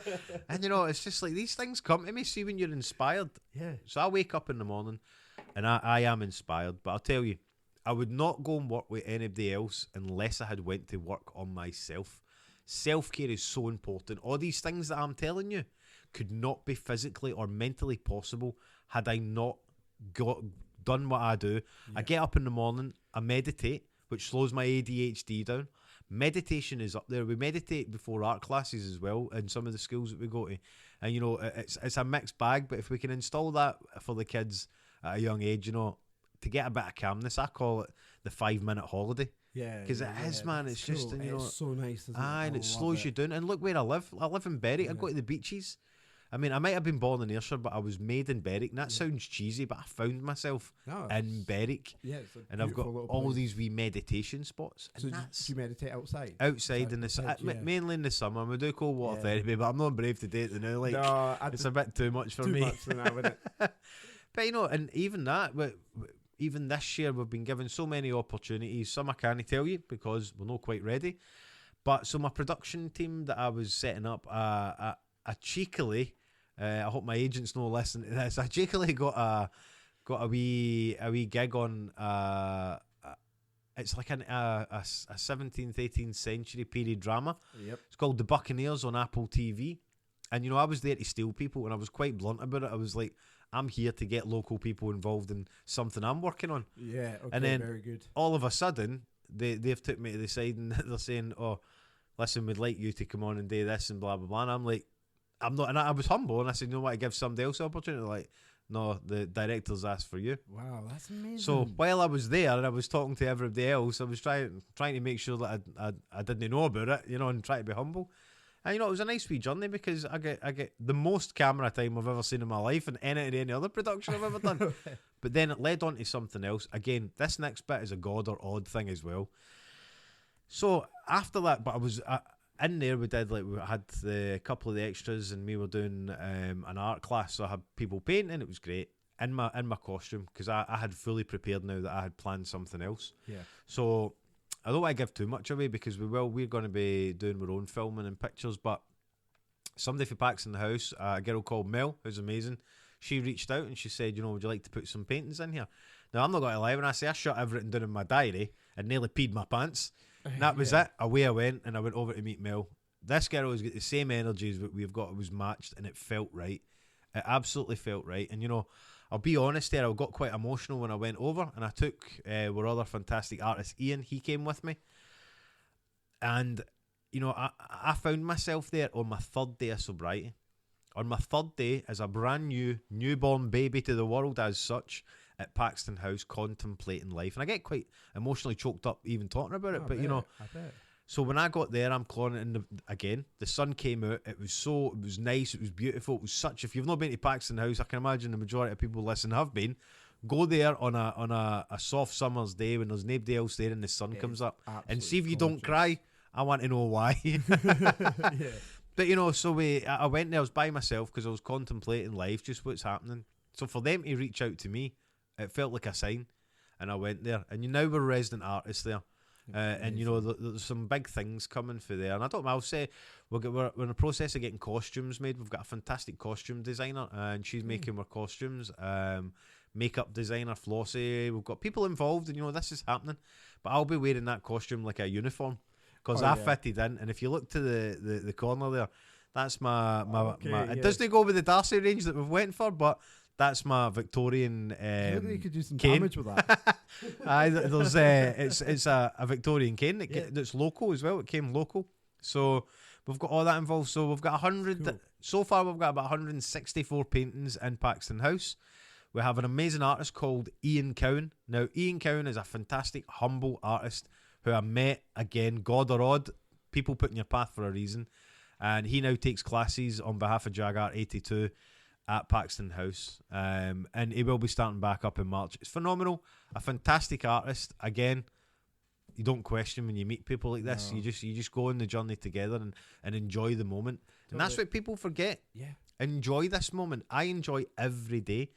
And, you know, it's just like these things come to me. See, when you're inspired. Yeah. So I wake up in the morning and I am inspired. But I'll tell you, I would not go and work with anybody else unless I had went to work on myself. Self-care is so important. All these things that I'm telling you could not be physically or mentally possible had I not done what I do. Yeah. I get up in the morning, I meditate, which slows my ADHD down. Meditation is up there. We meditate before art classes as well in some of the schools that we go to. And, you know, it's a mixed bag, but if we can install that for the kids at a young age, you know, to get a bit of calmness, I call it the 5-minute holiday. Yeah, because it is, man. It's cool. Just, you know, it's so nice. Isn't it? And it slows you down. And look where I live. I live in Berwick. I go to the beaches. I mean, I might have been born in Ayrshire, but I was made in Berwick. And that sounds cheesy, but I found myself in Berwick. Yeah, and I've got all these wee meditation spots. So do you meditate outside? Outside in the mainly in the summer. We do cold water therapy, but I'm not brave to do it now. Like, no, it's a bit too much for me. Too much for now, isn't it? But you know, and even that, even this year, we've been given so many opportunities. Some I can't tell you because we're not quite ready. But so my production team that I was setting up, I cheekily, I hope my agents no listen to this. I cheekily got a wee gig on. It's like a 17th, 18th century period drama. Yep. It's called The Buccaneers on Apple TV. And you know, I was there to steal people, and I was quite blunt about it. I was like, I'm here to get local people involved in something I'm working on. Yeah, okay, and then very good. All of a sudden, they've took me to the side and they're saying, oh, listen, we'd like you to come on and do this and blah, blah, blah. And I'm like, I'm not, and I was humble and I said, you know what, I give somebody else the opportunity. Like, No, the directors asked for you. Wow, that's amazing. So while I was there and I was talking to everybody else, I was trying to make sure that I didn't know about it, and try to be humble. And it was a nice wee journey because I get the most camera time I've ever seen in my life in any other production I've ever done. But then it led on to something else. Again, this next bit is a God or odd thing as well. So after that, but I was in there. We had a couple of the extras, and we were doing an art class. So I had people painting. It was great in my costume because I had fully prepared now that I had planned something else. Yeah. So I don't want to give too much away because we're going to be doing our own filming and pictures. But somebody for Packs in the House, a girl called Mel, who's amazing. She reached out and she said, would you like to put some paintings in here? Now I'm not going to lie, when I say I shut everything down in my diary and nearly peed my pants. And that was it. Away I went, and I went over to meet Mel. This girl has got the same energy as what we've got. It was matched, and it felt right. It absolutely felt right. And I'll be honest here, I got quite emotional when I went over, and I took our other fantastic artist, Ian. He came with me. And, I found myself there on my third day of sobriety. On my third day, as a brand new, newborn baby to the world as such, at Paxton House, contemplating life. And I get quite emotionally choked up even talking about it. But, I bet. So when I got there, I'm clawing it in again. The sun came out. It was nice. It was beautiful. It was such. If you've not been to Paxton House, I can imagine the majority of people listening have been. Go there on a soft summer's day when there's nobody else there and the sun comes up, and see if you don't cry. I want to know why. Yeah. But so I went there. I was by myself because I was contemplating life, just what's happening. So for them to reach out to me, it felt like a sign, and I went there. And now we're resident artists there. And there's some big things coming for there, and I don't know, I'll say we're in the process of getting costumes made. We've got a fantastic costume designer, and she's making our costumes. Makeup designer Flossie. We've got people involved, and this is happening. But I'll be wearing that costume like a uniform because I fitted in. And if you look to the corner there, that's my It doesn't go with the Darcy range that we've went for, but that's my Victorian. Maybe you could do some cane. damage with that. It's a Victorian cane that's local as well. It came local, so we've got all that involved. So we've got 100. Cool. So far, we've got about 164 paintings in Paxton House. We have an amazing artist called Ian Cowan. Now, Ian Cowan is a fantastic, humble artist who I met again, God or odd, people put in your path for a reason, and he now takes classes on behalf of Jaguar 82. At Paxton House, and he will be starting back up in March. It's phenomenal, a fantastic artist. Again, you don't question when you meet people like this. No. You just go on the journey together and enjoy the moment. Totally. And that's what people forget. Yeah, enjoy this moment. I enjoy every day,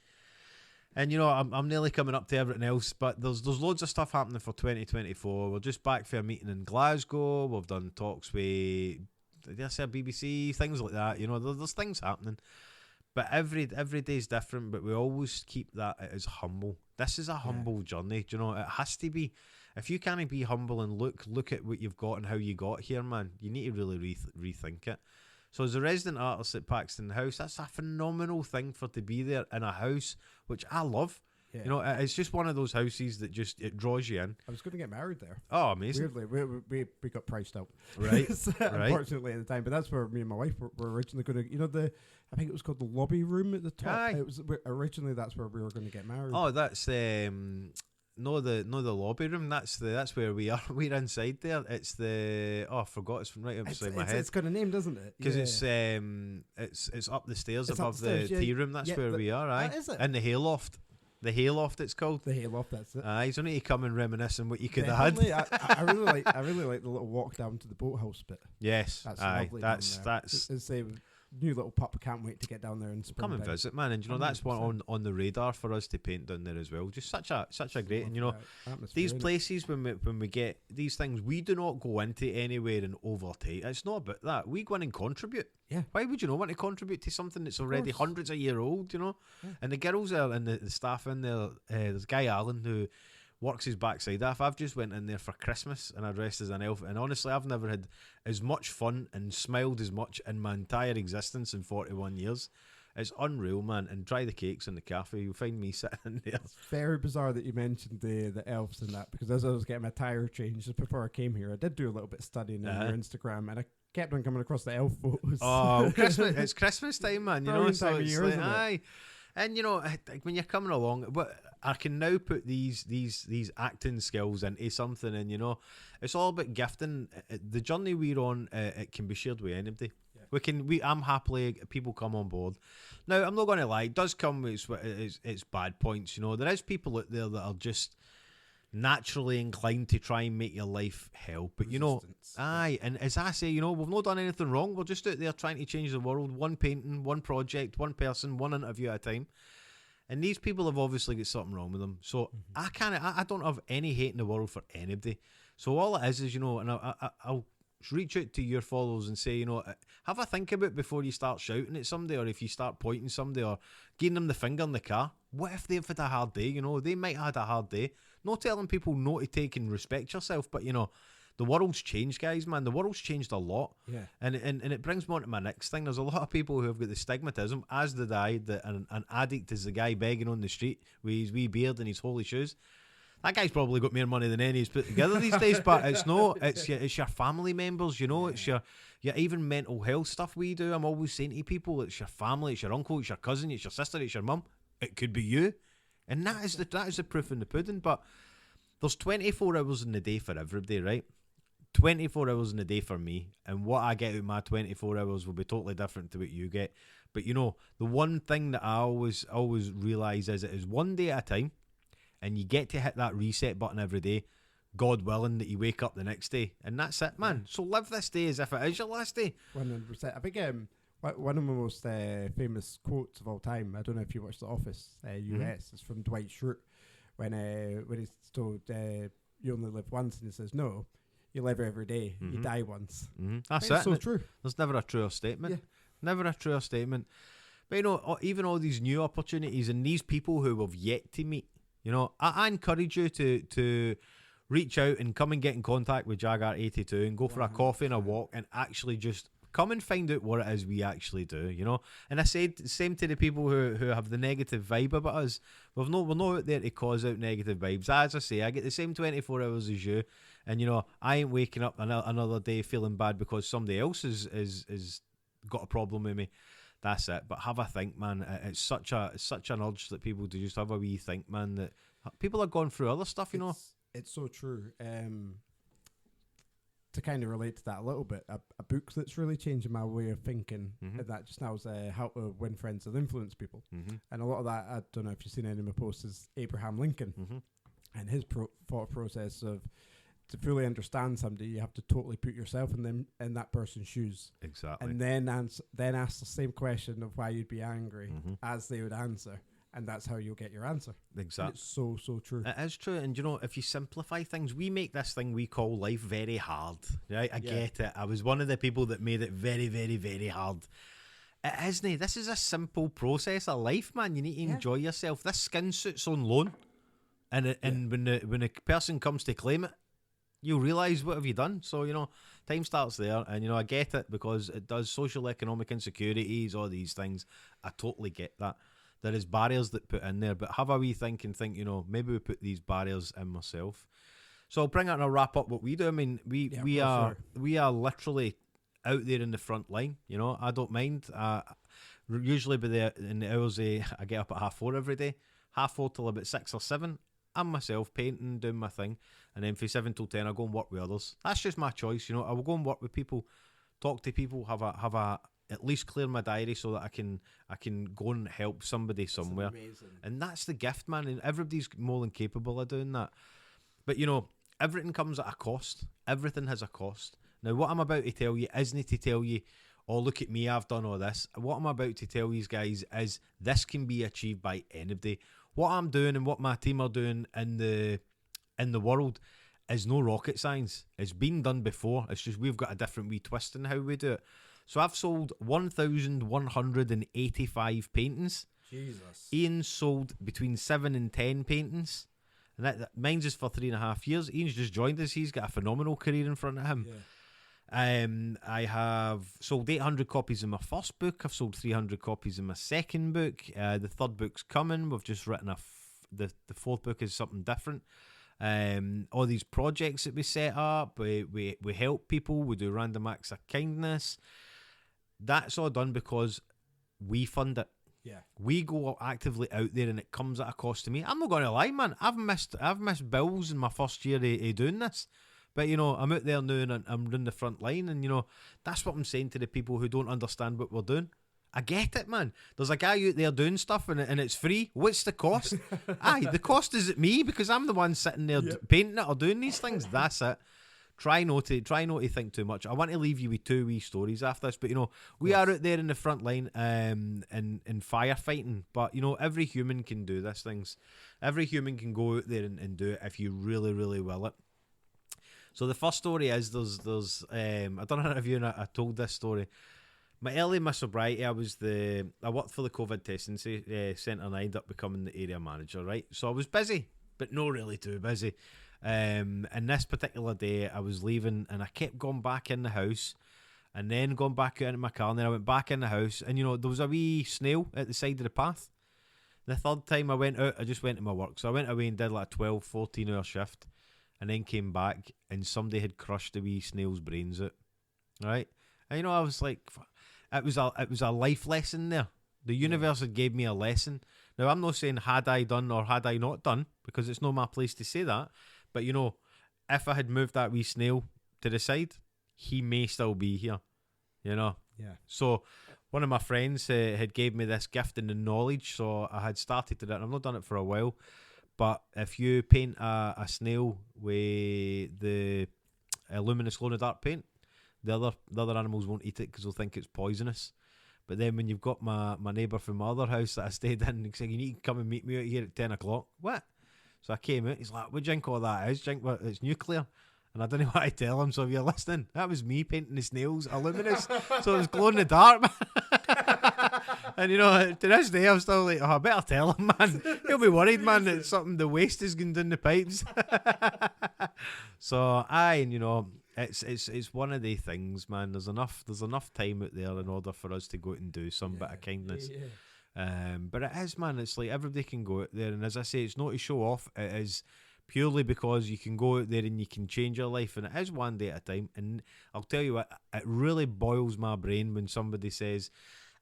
and I'm nearly coming up to everything else. But there's loads of stuff happening for 2024. We're just back for a meeting in Glasgow. We've done talks with BBC, things like that. There's things happening. But every day is different, but we always keep that as humble. This is a humble journey. It has to be. If you can't be humble and look at what you've got and how you got here, man, you need to really rethink it. So as a resident artist at Paxton House, that's a phenomenal thing to be there in a house, which I love. Yeah. It's just one of those houses that it draws you in. I was going to get married there. Oh, amazing. Weirdly, we got priced out. Right. Unfortunately at the time, but that's where me and my wife were originally going to, I think it was called the lobby room at the top. Aye. It was originally that's where we were going to get married. Oh, that's no the lobby room. That's where we are. We're inside there. It's I forgot. It's right upside my head. It's got a name, doesn't it? Because it's up the stairs above the tea room. That's where we are. Aye, is it? In the hayloft. The hayloft, it's called. The hayloft, that's it. Aye, so need to come and reminisce on what you could have had. I really like the little walk down to the boathouse bit. Yes, that's lovely. That's it's a new little pup. Can't wait to get down there and come and visit, man. And that's one on the radar for us to paint down there as well. Just such a great, and these places when we get these things, we do not go into anywhere and overtake. It's not about that. We go in and contribute. Yeah. Why would you not want to contribute to something that's already hundreds of years old? Yeah. And the girls are and the staff in there. There's Guy Allen who works his backside off. I've just went in there for Christmas and I dressed as an elf, and honestly I've never had as much fun and smiled as much in my entire existence in 41 years. It's unreal, man. And try the cakes in the cafe, you'll find me sitting in there. It's very bizarre that you mentioned the elves and that, because as I was getting my tire changed just before I came here, I did do a little bit of studying on your Instagram, and I kept on coming across the elf photos. Oh, Christmas! It's Christmas time, man. It's time of year, isn't it? Aye. And like when you're coming along, but I can now put these acting skills into something, and it's all about gifting. The journey we're on, it can be shared with anybody. Yeah. I'm happily people come on board. Now I'm not going to lie, it does come with its bad points. There is people out there that are just naturally inclined to try and make your life hell, but aye, and as I say, we've not done anything wrong. We're just out there trying to change the world, one painting, one project, one person, one interview at a time. And these people have obviously got something wrong with them. So I don't have any hate in the world for anybody. So all it is, and I'll reach out to your followers and say, have a think about before you start shouting at somebody, or if you start pointing somebody or giving them the finger in the car. What if they've had a hard day? They might have had a hard day. Not telling people not to take and respect yourself, but the world's changed, guys, man. The world's changed a lot. Yeah. And it brings me on to my next thing. There's a lot of people who have got the stigmatism, as did I, that an addict is the guy begging on the street with his wee beard and his holy shoes. That guy's probably got more money than any he's put together these days, but it's not. It's your family members, It's your even mental health stuff we do. I'm always saying to people, it's your family, it's your uncle, it's your cousin, it's your sister, it's your mum. It could be you. And that is the proof in the pudding. But there's 24 hours in the day for everybody, right? 24 hours in a day for me, and what I get out of my 24 hours will be totally different to what you get. But the one thing that I always realise is it is one day at a time, and you get to hit that reset button every day, God willing that you wake up the next day, and that's it, man. So live this day as if it is your last day. 100%. I think one of the most famous quotes of all time, I don't know if you watched The Office, US, is from Dwight Schrute, when he's told you only live once, and he says, no, you live every day, you die once. That's it. So true. There's never a truer statement. Never a truer statement. But even all these new opportunities and these people who we've yet to meet, I encourage you to reach out and come and get in contact with Jaguar 82 and go for a coffee and a walk and actually just come and find out what it is we actually do, And I said the same to the people who have the negative vibe about us. We're not out there to cause out negative vibes. As I say, I get the same 24 hours as you, and I ain't waking up another day feeling bad because somebody else is got a problem with me. That's it. But have a think, man. It's such an urge that people do just have a wee think, man. That people are going through other stuff, It's so true. To kind of relate to that a little bit, a book that's really changing my way of thinking, and that just now is How to Win Friends and Influence People. And a lot of that, I don't know if you've seen any of my posts, is Abraham Lincoln and his thought process of, to fully understand somebody, you have to totally put yourself in that person's shoes. Exactly. And then ask the same question of why you'd be angry as they would answer. And that's how you'll get your answer. Exactly. And it's so true. It is true. And if you simplify things, we make this thing we call life very hard. Right? I get it. I was one of the people that made it very, very, very hard. It isn't. This is a simple process of life, man. You need to enjoy yourself. This skin suit's on loan. And when a person comes to claim it, you'll realise what have you done. So, time starts there. And, I get it because it does social economic insecurities, all these things. I totally get that. There is barriers that put in there, but have a wee think and think, maybe we put these barriers in myself. So I'll bring it and I'll wrap up what we do. I mean, we are literally out there in the front line. I don't mind. Usually in the hours I get up at 4:30 every day, 4:30 till about 6 or 7. I'm myself painting, doing my thing, and then from 7 till 10 I go and work with others. That's just my choice. I will go and work with people, talk to people, have a at least clear my diary so that I can go and help somebody somewhere. And that's the gift, man. And everybody's more than capable of doing that. But everything comes at a cost. Everything has a cost. Now, what I'm about to tell you isn't to tell you, oh, look at me, I've done all this. What I'm about to tell you guys is this can be achieved by anybody. What I'm doing and what my team are doing in the world is no rocket science. It's been done before. It's just we've got a different wee twist in how we do it. So I've sold 1,185 paintings. Jesus. Ian sold between 7 and 10 paintings. And that mine's is for 3.5 years. Ian's just joined us. He's got a phenomenal career in front of him. Yeah. I have sold 800 copies in my first book. I've sold 300 copies in my second book. The third book's coming. We've just written the fourth book is something different. All these projects that we set up, we help people. We do random acts of kindness. That's all done because we fund it. Yeah. We go actively out there and it comes at a cost to me. I'm not going to lie, man. I've missed bills in my first year of doing this. But, I'm out there now and I'm in the front line. And, that's what I'm saying to the people who don't understand what we're doing. I get it, man. There's a guy out there doing stuff and it's free. What's the cost? Aye, the cost is at me because I'm the one sitting there painting it or doing these things. That's it. Try not to think too much. I want to leave you with 2 wee stories after this, but we are out there in the front line in firefighting. But every human can do these things. Every human can go out there and do it if you really, really will it. So the first story is there's I don't know if I told this story. My sobriety, I worked for the COVID testing centre and I ended up becoming the area manager, right? So I was busy, but not really too busy. And this particular day I was leaving and I kept going back in the house and then going back out into my car and then I went back in the house and there was a wee snail at the side of the path. The third time I went out, I just went to my work. So I went away and did like a 12-14 hour shift and then came back and somebody had crushed the wee snail's brains out, right? And I was like, it was a life lesson there. The universe had gave me a lesson. Now I'm not saying had I done or had I not done because it's not my place to say that. But if I had moved that wee snail to the side, he may still be here. Yeah. So one of my friends had gave me this gift and the knowledge, so I had started to do it. I've not done it for a while, but if you paint a snail with the luminous glow-in-the-dark paint, the other animals won't eat it because they'll think it's poisonous. But then when you've got my neighbour from my other house that I stayed in, he said, you need to come and meet me out here at 10 o'clock. What? So I came out, he's like, what do you think all that is? Do you think what, it's nuclear? And I don't know what I tell him, so if you're listening, that was me painting the snails luminous. So it was glow in the dark, man. And to this day, I'm still like, I better tell him, man. He'll be worried, man, that the waste is going down the pipes. So, it's one of the things, man. There's enough time out there in order for us to go out and do some bit of kindness. Yeah. But it is, man, it's like everybody can go out there, and as I say, it's not to show off, it is purely because you can go out there and you can change your life, and it is one day at a time. And I'll tell you what, it really boils my brain when somebody says,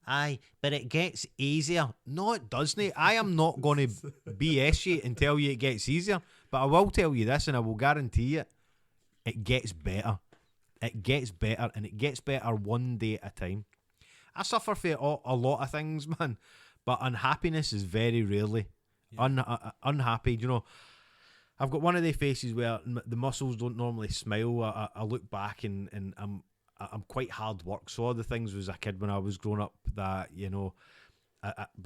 aye, but it gets easier. No, it doesn't. I am not going to BS you and tell you it gets easier, but I will tell you this, and I will guarantee it gets better. It gets better, and it gets better one day at a time. I suffer for a lot of things, man, but unhappiness is very rarely unhappy. I've got one of the faces where the muscles don't normally smile. I look back and I'm quite hard work. So all the things as a kid when I was growing up that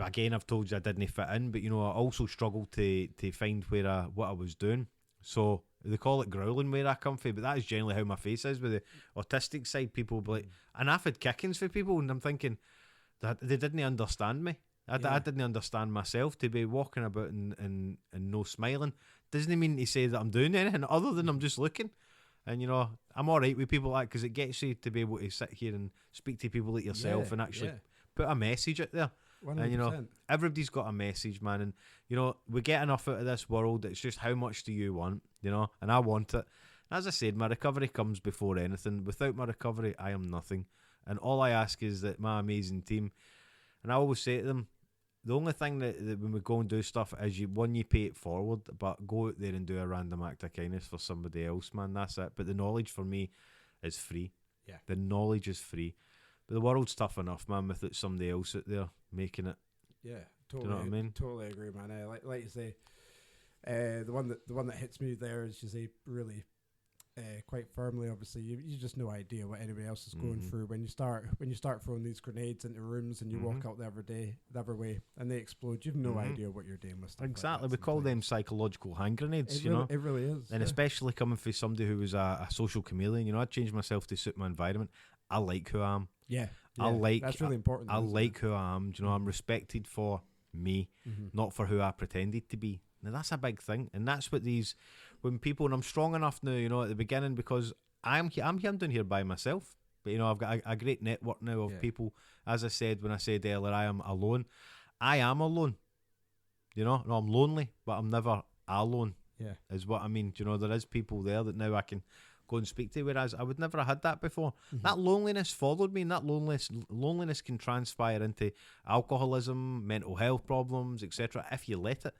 again I've told you I didn't fit in, but I also struggled to find what I was doing. So they call it growling where I come from, but that is generally how my face is. With the autistic side, people will be like, and I've had kickings for people, and I'm thinking that they didn't understand me. I didn't understand myself. To be walking about and no smiling doesn't mean to say that I'm doing anything other than I'm just looking. And I'm alright with people like because it gets you to be able to sit here and speak to people like yourself and actually put a message out there. 100%. And everybody's got a message, man, and we get enough out of this world. It's just how much do you want, and I want it. As I said, my recovery comes before anything. Without my recovery, I am nothing, and all I ask is that my amazing team, and I always say to them, the only thing that when we go and do stuff is you pay it forward, but go out there and do a random act of kindness for somebody else, man. That's it. But the knowledge for me is free. Yeah, the knowledge is free. But the world's tough enough, man, without somebody else out there making it. Yeah, totally. Do you know what I mean? Totally agree, man. Like you say, the one that hits me there is you say really quite firmly. Obviously, you just no idea what anybody else is going through when you start throwing these grenades into rooms and you walk out the other way and they explode. You've no idea what you're doing with stuff. Exactly, we call them psychological hand grenades. It really is, and especially coming from somebody who was a social chameleon. I changed myself to suit my environment. I like who I am. Yeah, that's really important. I like who I am. I'm respected for me, not for who I pretended to be. Now that's a big thing, and that's what when people, and I'm strong enough now, at the beginning, because I'm down here by myself, but I've got a great network now of people. As I said when I said earlier, I am alone. I am alone. No, I'm lonely, but I'm never alone. Yeah, is what I mean. There is people there that now I can go and speak to, whereas I would never have had that before. That loneliness followed me, and that loneliness can transpire into alcoholism, mental health problems, etc., if you let it.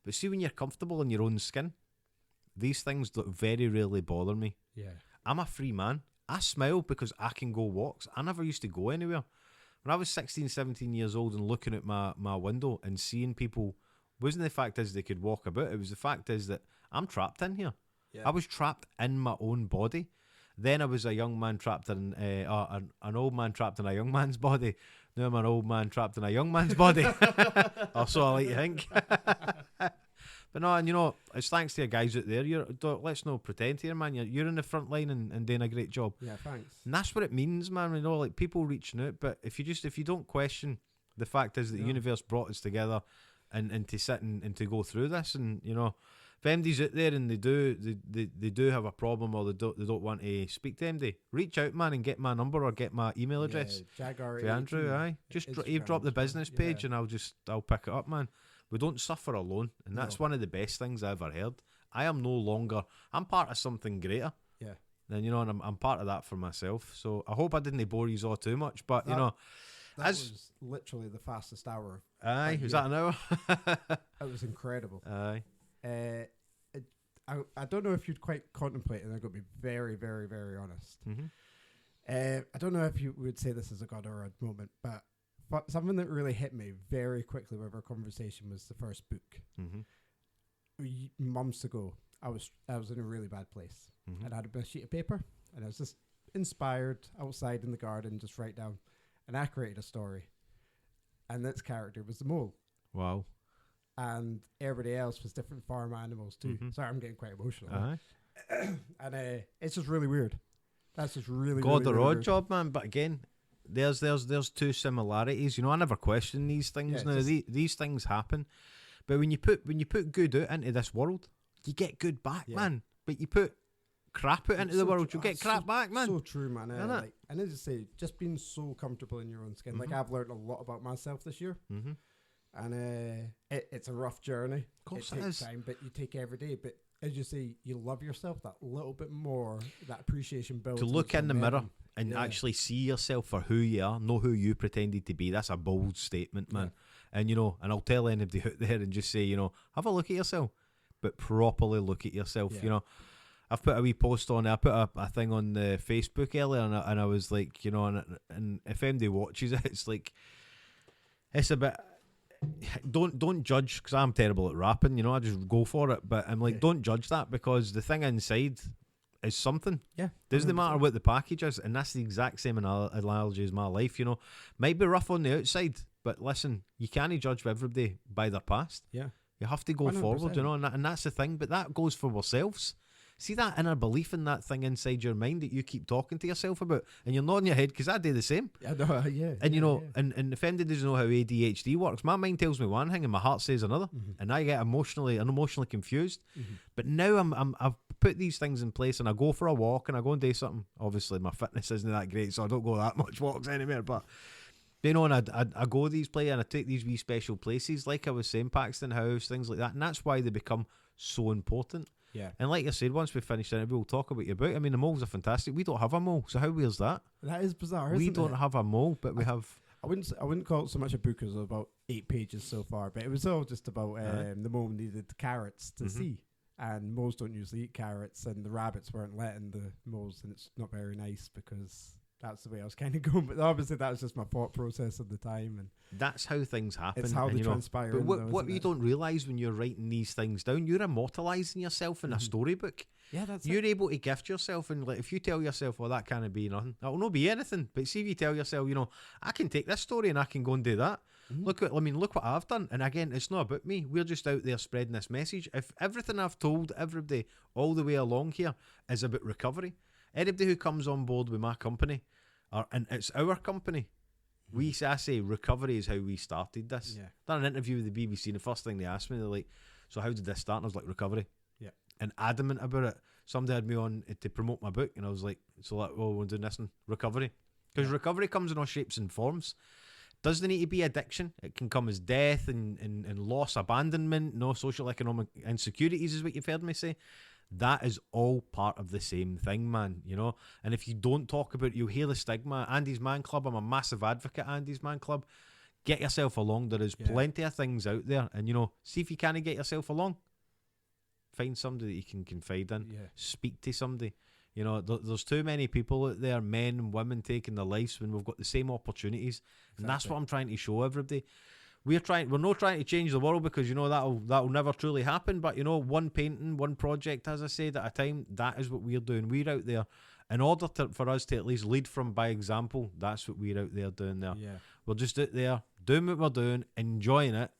But see, when you're comfortable in your own skin, these things very rarely bother me. Yeah. I'm a free man. I smile because I can go walks. I never used to go anywhere. When I was 16, 17 years old and looking at my window and seeing people, wasn't the fact is they could walk about, it was the fact is that I'm trapped in here. Yeah. I was trapped in my own body. Then I was a young man trapped in an old man trapped in a young man's body. Now I'm an old man trapped in a young man's body. Or so I like to think. But no, and you know, it's thanks to you guys out there. Let's not pretend here, man. You're in the front line and doing a great job. Yeah, thanks. And that's what it means, man. You know, like people reaching out. But if you don't question the fact is that the universe brought us together and to sit and to go through this, and you know, if MD's out there and they do have a problem or they don't want to speak to MD, reach out, man, and get my number or get my email address. Jaguar for Andrew, aye. Just drop the business page and I'll pick it up, man. We don't suffer alone, and that's one of the best things I ever heard. I'm part of something greater. Yeah. And you know, and I'm part of that for myself. So I hope I didn't bore you all too much, but you know, that was literally the fastest hour. Aye, was that an hour? It was incredible. Aye. I don't know if you'd quite contemplate, and I'm going to be very, very, very honest. I don't know if you would say this is a God or a moment, but something that really hit me very quickly with our conversation was the first book. Months ago, I was in a really bad place. I had a sheet of paper, and I was just inspired outside in the garden, just write down, and I created a story. And its character was the mole. Wow. And everybody else was different farm animals too. Sorry, I'm getting quite emotional. And it's just really weird. That's just really God really, or really odd weird. job, man. But again, there's two similarities. You know, I never question these things. Yeah, Now these things happen, but when you put good out into this world, you get good back, man. But you put crap out into the world, you'll get crap back, man. So true, man. Like, and as I say, just being so comfortable in your own skin. Like I've learned a lot about myself this year. And it's a rough journey. Of course it takes is. time, but you take every day. But as you say, you love yourself that little bit more. That appreciation builds. To look in the mirror and actually see yourself for who you are, know who you pretended to be. That's a bold statement, man. And you know, and I'll tell anybody out there and just say, you know, have a look at yourself, but properly look at yourself. You know, I've put a wee post on. I put a thing on the Facebook earlier, and I was like, you know, and if anybody watches it, it's like, it's a bit. Don't judge, because I'm terrible at rapping, you know, I just go for it, but I'm like, don't judge that, because the thing inside is something. Doesn't matter what the package is, and that's the exact same analogy as my life, you know. Might be rough on the outside, but listen, you can't judge everybody by their past. You have to go 100%. Forward, you know, and that's the thing, but that goes for ourselves. See that inner belief in that thing inside your mind that you keep talking to yourself about, and you're nodding your head, because I do the same. And you know, and if anybody doesn't know how ADHD works, my mind tells me one thing and my heart says another, and I get emotionally confused. But now I've put these things in place, and I go for a walk and I go and do something. Obviously, my fitness isn't that great, so I don't go that much walks anywhere. But you know, and I go these places and I take these wee special places, like I was saying, Paxton House, things like that, and that's why they become so important. And like I said, once we finish the interview, we'll talk about your book. I mean, the moles are fantastic. We don't have a mole, so how weird's that? That is bizarre. We don't have a mole, but we have. I wouldn't call it so much a book as about 8 pages so far, but it was all just about the mole needed carrots to see, and moles don't usually eat carrots, and the rabbits weren't letting the moles, and it's not very nice because that's the way I was kind of going. But obviously, that was just my thought process at the time, and that's how things happen. It's how they transpire. But what you don't realise when you're writing these things down, you're immortalising yourself in a storybook. You're able to gift yourself, and like if you tell yourself, "Well, that can't be nothing," that will not be anything. But see if you tell yourself, you know, I can take this story and I can go and do that. Look what I've done. And again, it's not about me. We're just out there spreading this message. If everything I've told everybody all the way along here is about recovery, anybody who comes on board with my company, and it's our company. I say recovery is how we started this. Done an interview with the BBC, and the first thing they asked me, they're like, "So how did this start?" And I was like, "Recovery." And adamant about it. Somebody had me on to promote my book, and I was like, we're doing this in recovery. Because recovery comes in all shapes and forms. Doesn't need to be addiction. It can come as death and loss, abandonment, no social economic insecurities is what you've heard me say. That is all part of the same thing, man, you know. And if you don't talk about it, you'll hear the stigma. Andy's Man Club, I'm a massive advocate of Andy's Man Club. Get yourself along. There is plenty of things out there. And, you know, see if you can't get yourself along. Find somebody that you can confide in. Yeah. Speak to somebody. You know, there's too many people out there, men and women, taking their lives when we've got the same opportunities. Exactly. And that's what I'm trying to show everybody. We're not trying to change the world, because, you know, that'll never truly happen. But, you know, one painting, one project, as I said, at a time, that is what we're doing. We're out there. In order for us to at least lead from by example, that's what we're out there doing there. Yeah. We're just out there doing what we're doing, enjoying it,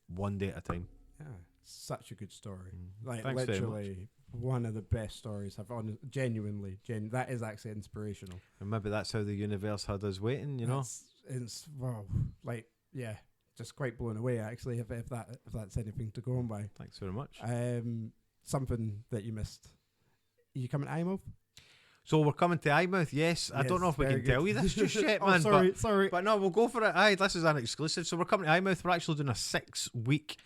one day at a time. Yeah. Such a good story. Like, Thanks literally one of the best stories I've genuinely. That is actually inspirational. And maybe that's how the universe had us waiting, you know? It's wow. Like, yeah. Just quite blown away, actually, if that's anything to go on by. Thanks very much. Something that you missed. Are you coming to Eyemouth? So we're coming to Eyemouth, yes. I don't know if we can tell you this just yet, man. Sorry. But no, we'll go for it. Aye, this is an exclusive. So we're coming to Eyemouth. We're actually doing a 6-week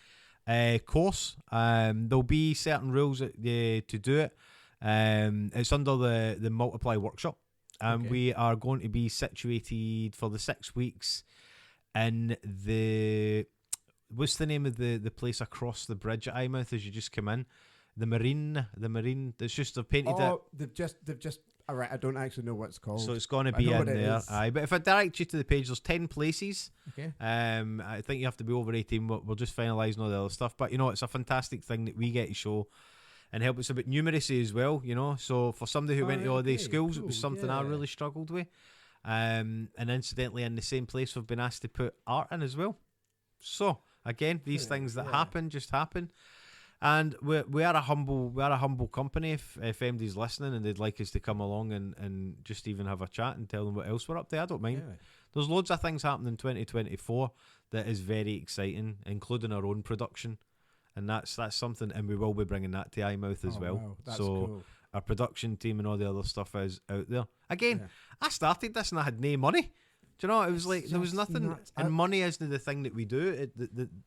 course. There'll be certain rules to do it. It's under the Multiply Workshop. We are going to be situated for the 6 weeks in what's the name of the place across the bridge at Eyemouth as you just come in? The Marine. It's just they've painted it. They've just. All right, I don't actually know what it's called. So it's going to be in there. Aye, but if I direct you to the page, there's 10 places. Okay. I think you have to be over 18. We're just finalising all the other stuff. But, you know, it's a fantastic thing that we get to show and help us about numeracy as well, you know. So for somebody who went to all these schools, cool. It was something I really struggled with. And incidentally, in the same place, we've been asked to put art in as well. So again, these things that happen just happen. And we are a humble company. If MD's listening and they'd like us to come along and just even have a chat and tell them what else we're up to, I don't mind. Yeah. There's loads of things happening in 2024 that is very exciting, including our own production, and that's something. And we will be bringing that to Eyemouth as well. Wow, that's cool. Our production team and all the other stuff is out there. Again, I started this and I had no money. Do you know, it was like there was nothing, and money isn't the thing that we do.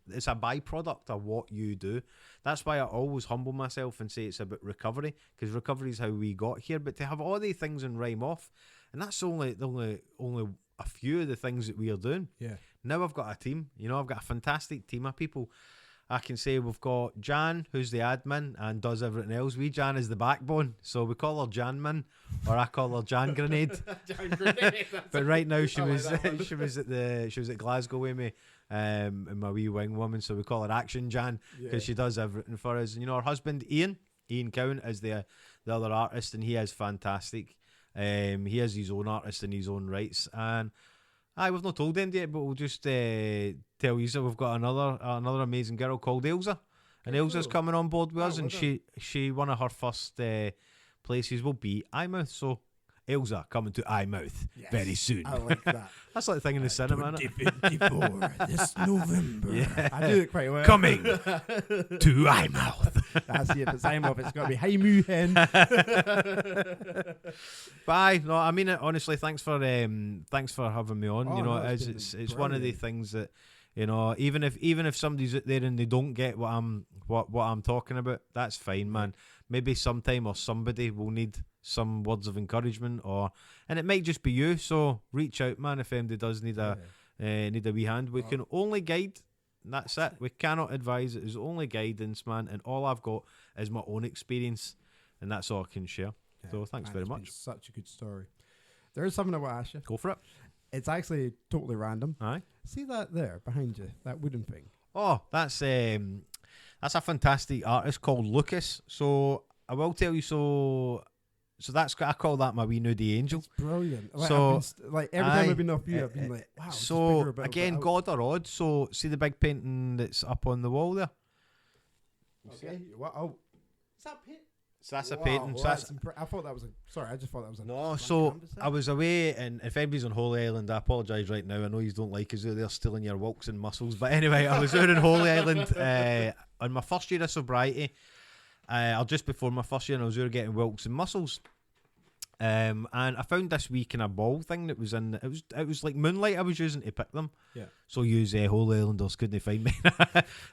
It's a byproduct of what you do. That's why I always humble myself and say it's about recovery, because recovery is how we got here. But to have all these things and rhyme off, and that's only a few of the things that we are doing. Yeah. Now I've got a team. You know, I've got a fantastic team of people. I can say we've got Jan, who's the admin and does everything else. Jan is the backbone, so we call her Janman, or I call her Jan Grenade. Jan Grenade. But right now she was at Glasgow with me, in my wee wing woman. So we call her Action Jan because she does everything for us. And you know, her husband Ian Cowan is the other artist, and he is fantastic. He has his own artist in his own rights, and we've not told them yet, but we'll just tell you. So we've got another amazing girl called Elsa, and Elsa's coming on board with us, and she one of her first places will be Eyemouth. So Elsa coming to Eyemouth very soon. I like that. That's like the thing in the cinema. 2024 this November. Yeah. I do it quite well. Coming to Eyemouth. That's it. If it's Eyemouth, it's got to be Eyemouth hen. Bye. No, I mean it honestly. Thanks for having me on. You know, it's one of the things that, you know, even if somebody's out there and they don't get what I'm talking about, that's fine, man. Maybe sometime or somebody will need some words of encouragement, and it might just be you. So reach out, man. If anybody does need a wee hand, we can only guide. That's it. We cannot advise. It is only guidance, man. And all I've got is my own experience, and that's all I can share. Yeah, so thanks very much. Such a good story. There is something I want to ask you. Go for it. It's actually totally random. Aye. See that there behind you, that wooden thing? Oh, that's a fantastic artist called Lucas. So I will tell you. So that's, I call that my wee nudie angel. It's brilliant. Like, so every time I've been off you, I've been like, wow. So again, God or odd. So see the big painting that's up on the wall there. Okay. Wow. Is that paint? So that's a painting. Well, I thought that was I just thought that was a. No, so I was away, and if anybody's on Holy Island, I apologise right now. I know you don't like us; they're stealing your walks and muscles. But anyway, I was out in Holy Island on my first year of sobriety, or just before my first year, and I was out getting walks and muscles. And I found this wee kind of ball thing that was in. It was like moonlight I was using to pick them. Yeah. So use Holy Islanders couldn't find me.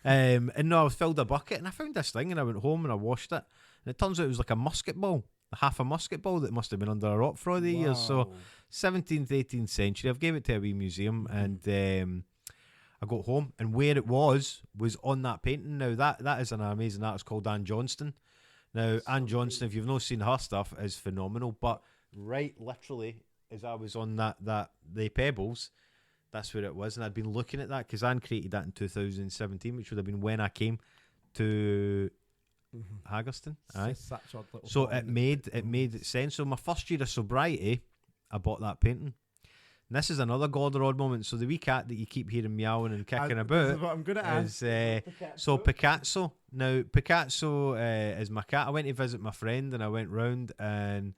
And no, I filled a bucket, and I found this thing, and I went home and I washed it. And it turns out it was like a musket ball, half a musket ball that must have been under a rock for all the years. So 17th, 18th century. I've gave it to a wee museum, and I got home, and where it was on that painting. Now that is an amazing artist called Anne Johnston. Now Anne Johnston, if you've not seen her stuff, is phenomenal. But right, literally, as I was on the Pebbles, that's where it was, and I'd been looking at that because Anne created that in 2017, which would have been when I came to Haggerston. Aye. So it made sense. So my first year of sobriety, I bought that painting. And this is another God or odd moment. So the wee cat that you keep hearing meowing and kicking about this is what I'm gonna ask. So Picasso. Now Picasso is my cat. I went to visit my friend and I went round, and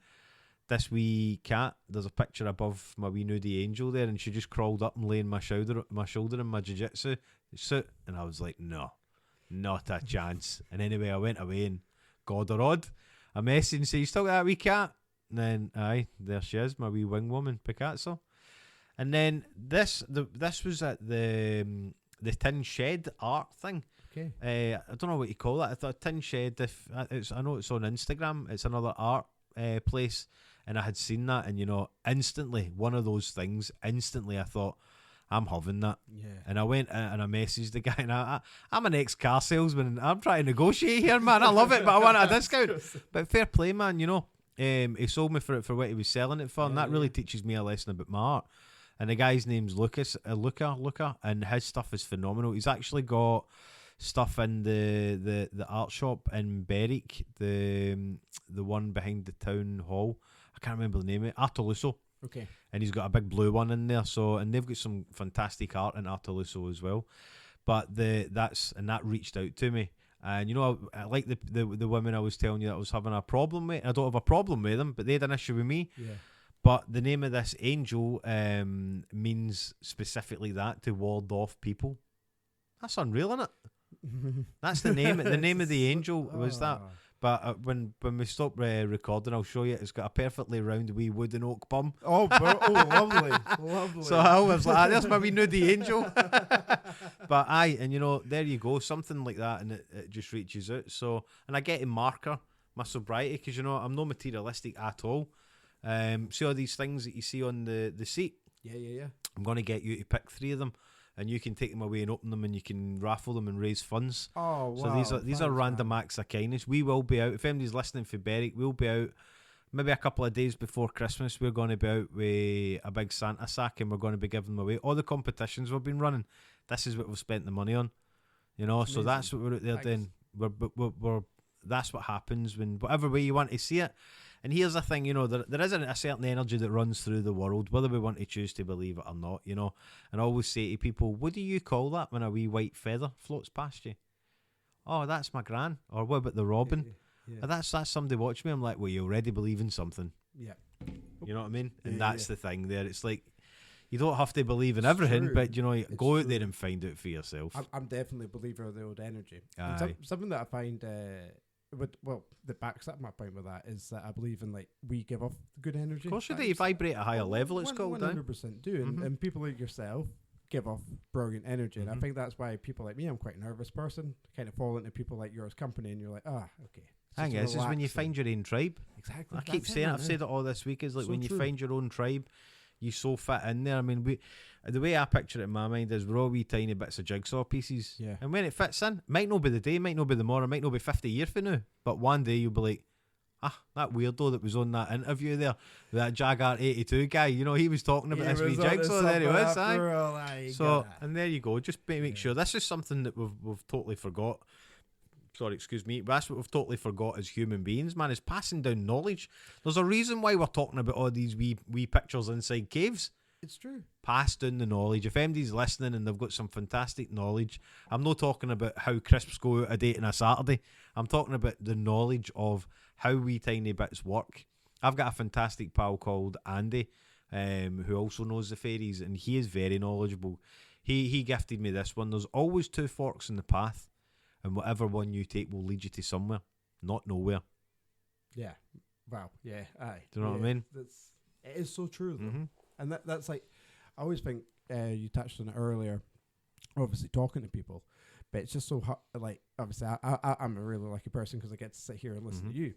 this wee cat, there's a picture above my wee nudie angel there, and she just crawled up and lay on my shoulder in my jiu-jitsu suit, and I was like, no, not a chance. And anyway, I went away, and God or odd, I messaged and said, you still got that wee cat? And then aye, there she is, my wee wing woman, Picasso. And then this was at the Tin Shed art thing. Okay. I don't know what you call that. I thought Tin Shed. I know it's on Instagram. It's another art place, and I had seen that, and instantly one of those things. Instantly, I thought, I'm having that. Yeah. And I went and I messaged the guy, and I'm an ex-car salesman, and I'm trying to negotiate here, man. I love it, but I want a discount. But fair play, man. He sold me for it for what he was selling it for, and that really teaches me a lesson about my art. And the guy's name's Luca, and his stuff is phenomenal. He's actually got stuff in the art shop in Berwick, the one behind the town hall. I can't remember the name of it. Artoluso. Okay. And he's got a big blue one in there. So, and they've got some fantastic art in Artoluso as well. But that reached out to me. And I like the women I was telling you that I was having a problem with. I don't have a problem with them, but they had an issue with me. Yeah. But the name of this angel means specifically that, to ward off people. That's unreal, isn't it? That's the name. The name of the angel was that. But when we stop recording, I'll show you. It's got a perfectly round wee wooden oak bum. Oh, lovely, lovely. So I was like, there's my wee nudie angel. But aye, and there you go, something like that, and it just reaches out. So, and I get a marker my sobriety because I'm not materialistic at all. See all these things that you see on the seat? Yeah. I'm going to get you to pick 3 of them, and you can take them away and open them, and you can raffle them and raise funds. Oh, wow. So these are random acts of kindness. We will be out. If anybody's listening for Berwick, we'll be out maybe a couple of days before Christmas. We're going to be out with a big Santa sack, and we're going to be giving them away. All the competitions we've been running, this is what we've spent the money on. So that's what we're out there doing. We're that's what happens when whatever way you want to see it. And here's the thing, there isn't a certain energy that runs through the world, whether we want to choose to believe it or not, And I always say to people, what do you call that when a wee white feather floats past you? Oh, that's my gran. Or what about the robin? Yeah. That's somebody watching me. I'm like, well, you already believe in something. Yeah. You know what I mean? And that's the thing there. It's like, you don't have to believe in everything, but, go out there and find out for yourself. I'm definitely a believer of the old energy. Aye. Something that I find... that backs up my point with that is that I believe in we give off good energy. Of course you do. You vibrate at a higher level. It's called. 100% do, and people like yourself give off brilliant energy, and I think that's why people like me, I'm quite a nervous person, kind of fall into people like yours company, and you're like, okay. Thing is when you find your own tribe. Exactly. I keep saying, I've said it all this week, is like so when you find your own tribe, you so fit in there. I mean, the way I picture it in my mind is we're all wee tiny bits of jigsaw pieces. Yeah. And when it fits in, might not be the day, might not be the morning, might not be 50 years from now, but one day you'll be like, that weirdo that was on that interview there, that Jaguar 82 guy, he was talking about this wee jigsaw, there he was, aye. So, and there you go, just make sure. This is something that we've totally forgot. Sorry, excuse me. That's what we've totally forgot as human beings, man, is passing down knowledge. There's a reason why we're talking about all these wee pictures inside caves. It's true. Pass down the knowledge. If anybody's listening and they've got some fantastic knowledge, I'm not talking about how crisps go out a date on a Saturday. I'm talking about the knowledge of how wee tiny bits work. I've got a fantastic pal called Andy, who also knows the fairies, and he is very knowledgeable. He gifted me this one. There's always 2 forks in the path, and whatever one you take will lead you to somewhere, not nowhere. Yeah. Wow. Yeah. Aye. Do you know what I mean? It is so true, though. And that's like, I always think you touched on it earlier, obviously talking to people, But it's just so hard. Like, obviously, I'm a really lucky person because I get to sit here and listen to you,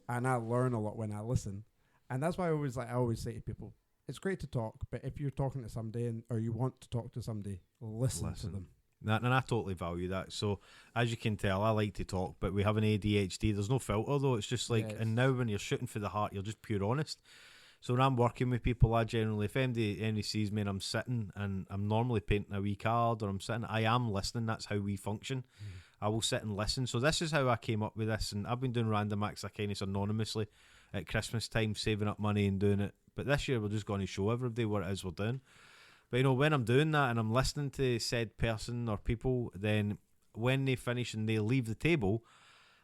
and I learn a lot when I listen. And that's why I always say to people, it's great to talk, but if you're talking to somebody or you want to talk to somebody, listen to them. And I totally value that. So as you can tell, I like to talk, but we have an ADHD. There's no filter though. It's just like, and now when you're shooting for the heart, you're just pure honest. So when I'm working with people, I generally, if anybody sees me and I'm sitting and I'm normally painting a wee card or I'm sitting, I am listening. That's how we function. I will sit and listen. So this is how I came up with this. And I've been doing random acts of kindness anonymously at Christmas time, saving up money and doing it. But this year we're just going to show everybody what it is we're doing. But you know, when I'm doing that and I'm listening to said person or people, then when they finish and they leave the table,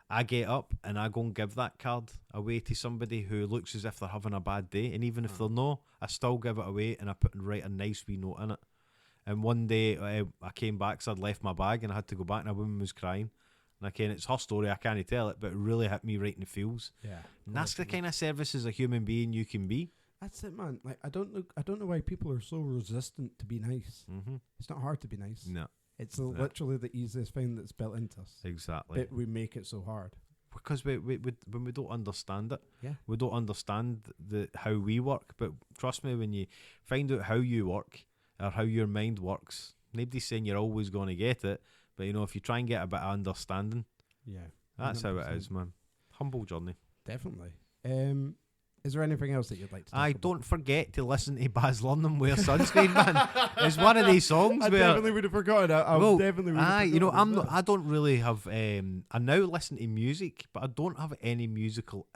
I get up and I go and give that card away to somebody who looks as if they're having a bad day. And even if they're not, I still give it away and I put and write a nice wee note in it. And one day I came back, so I'd left my bag and I had to go back and a woman was crying. And again, it's her story, I can't tell it, but it really hit me right in the feels. Yeah. And that's the kind of service as a human being you can be. That's it, man. Like, I don't know why people are so resistant to be nice. It's not hard to be nice. No. It's literally the easiest thing that's built into us. Exactly. But we make it so hard. Because when we don't understand it, yeah, we don't understand how we work. But trust me, when you find out how you work or how your mind works, nobody's saying you're always going to get it. But you know, if you try and get a bit of understanding, yeah, that's 100%. How it is, man. Humble journey. Definitely. Is there anything else that you'd like to talk about? Don't forget to listen to Baz Luhrmann Wear Sunscreen, man. It's one of these songs I where definitely would have forgotten. I definitely would have forgotten. You know, I don't really have. I now listen to music, but I don't have any musical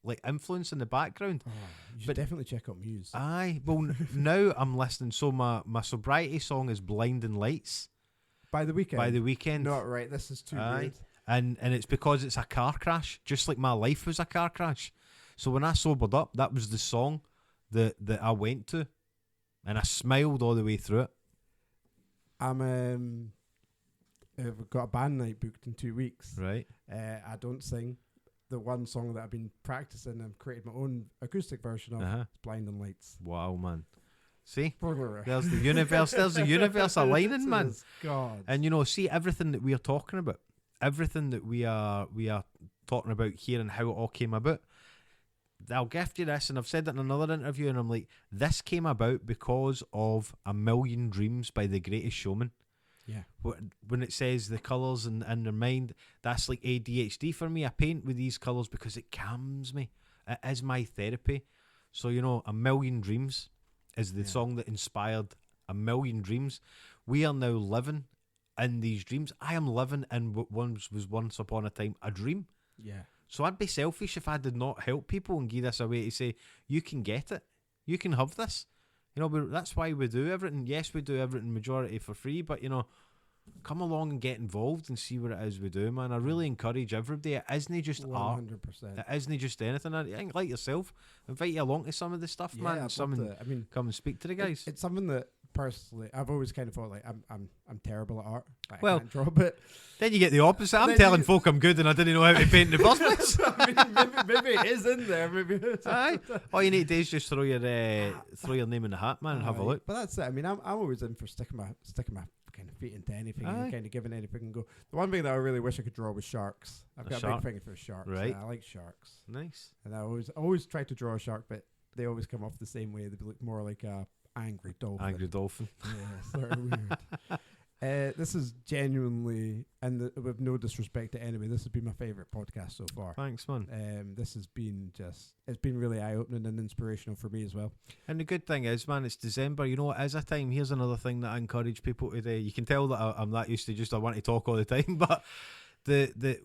like influence in the background. Oh, you should definitely check out Muse. Well, now I'm listening. So my sobriety song is "Blinding Lights" by The Weeknd. By The Weeknd. Not right. This is too weird. And it's because it's a car crash, just like my life was a car crash. So when I sobered up, that was the song that I went to, and I smiled all the way through it. I've got a band night booked in 2 weeks. Right. I don't sing. The one song that I've been practicing, I've created my own acoustic version of. It's Blinding Lights. Wow, man. See, there's the universe. There's the universe aligning, man. God. And you know, see everything that we are talking about, everything that we are talking about here, and how it all came about. I'll gift you this, and I've said it in another interview, and I'm like, this came about because of A Million Dreams by The Greatest Showman. Yeah. When it says the colours in their mind, that's like ADHD for me. I paint with these colours because it calms me. It is my therapy. So, you know, A Million Dreams is the song that inspired A Million Dreams. We are now living in these dreams. I am living in what was once upon a time a dream. Yeah. So I'd be selfish if I did not help people and give this away to say, you can get it. You can have this. You know, that's why we do everything. Yes, we do everything majority for free, but, you know, come along and get involved and see what it is we do, man. I really encourage everybody. It isn't just 100%. Art. It isn't just anything. I think, like yourself, invite you along to some of the stuff, man. Come and speak to the guys. It's something that personally I've always kind of thought like I'm terrible at art. Like, I can't draw, but then you get the opposite. I'm telling folk I'm good and I didn't know how to paint in the first place. maybe it is in there. Maybe. Aye. All you need to do is just throw your name in the hat, man, and have a look. But that's it. I mean, I'm always in for sticking my kind of feet into anything and kind of giving anything and go. The one thing that I really wish I could draw was sharks. I've got a big thing for sharks. Right. I like sharks. Nice. And I always try to draw a shark, but they always come off the same way. They look more like a angry dolphin. Yeah, sort of weird. This is genuinely, and with no disrespect to anybody, this has been my favourite podcast so far. Thanks, man. This has been it's been really eye-opening and inspirational for me as well. And the good thing is, man, it's December. You know, it is a time. Here's another thing that I encourage people to do. You can tell that I'm that used to just I want to talk all the time, but the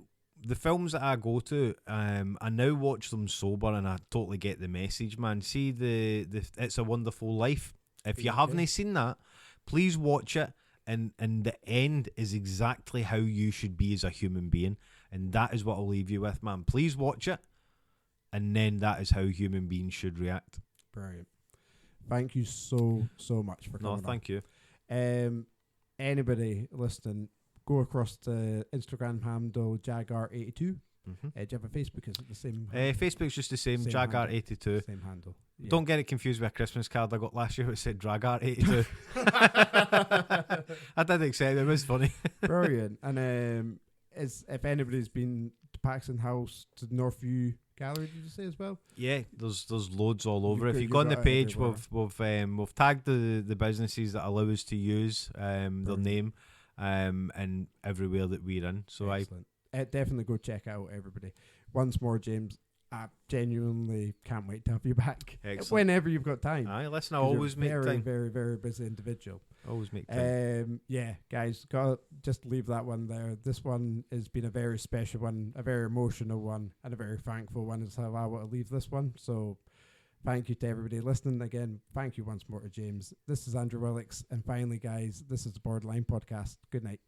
films that I go to, I now watch them sober, and I totally get the message, man. See the It's a Wonderful Life. If you haven't seen that, please watch it. And the end is exactly how you should be as a human being. And that is what I'll leave you with, man. Please watch it. And then that is how human beings should react. Brilliant. Thank you so much for coming on. No, thank you. Anybody listening, go across the Instagram handle Jagar82. Do you have a Facebook? Is it the same? Facebook's just the same Jagar82. Same handle. Yeah. Don't get it confused with a Christmas card I got last year. It said Drag Art 82. I did accept it. It was funny. Brilliant. And if anybody's been to Paxton House, to Northview Gallery, did you say as well? Yeah, there's loads all over. If you you've go on the got it page, everywhere. we've tagged the businesses that allow us to use their name and everywhere that we're in. So Excellent. Definitely go check out, everybody. Once more, James, I genuinely can't wait to have you back. Excellent. Whenever you've got time. Aye, listen, I 'Cause always you're make very, time. very, very busy individual. Always make time. Yeah, guys, gotta just leave that one there. This one has been a very special one, a very emotional one, and a very thankful one is how I want to leave this one. So thank you to everybody listening. Again, thank you once more to James. This is Andrew Willix, and finally, guys, this is the Borderline Podcast. Good night.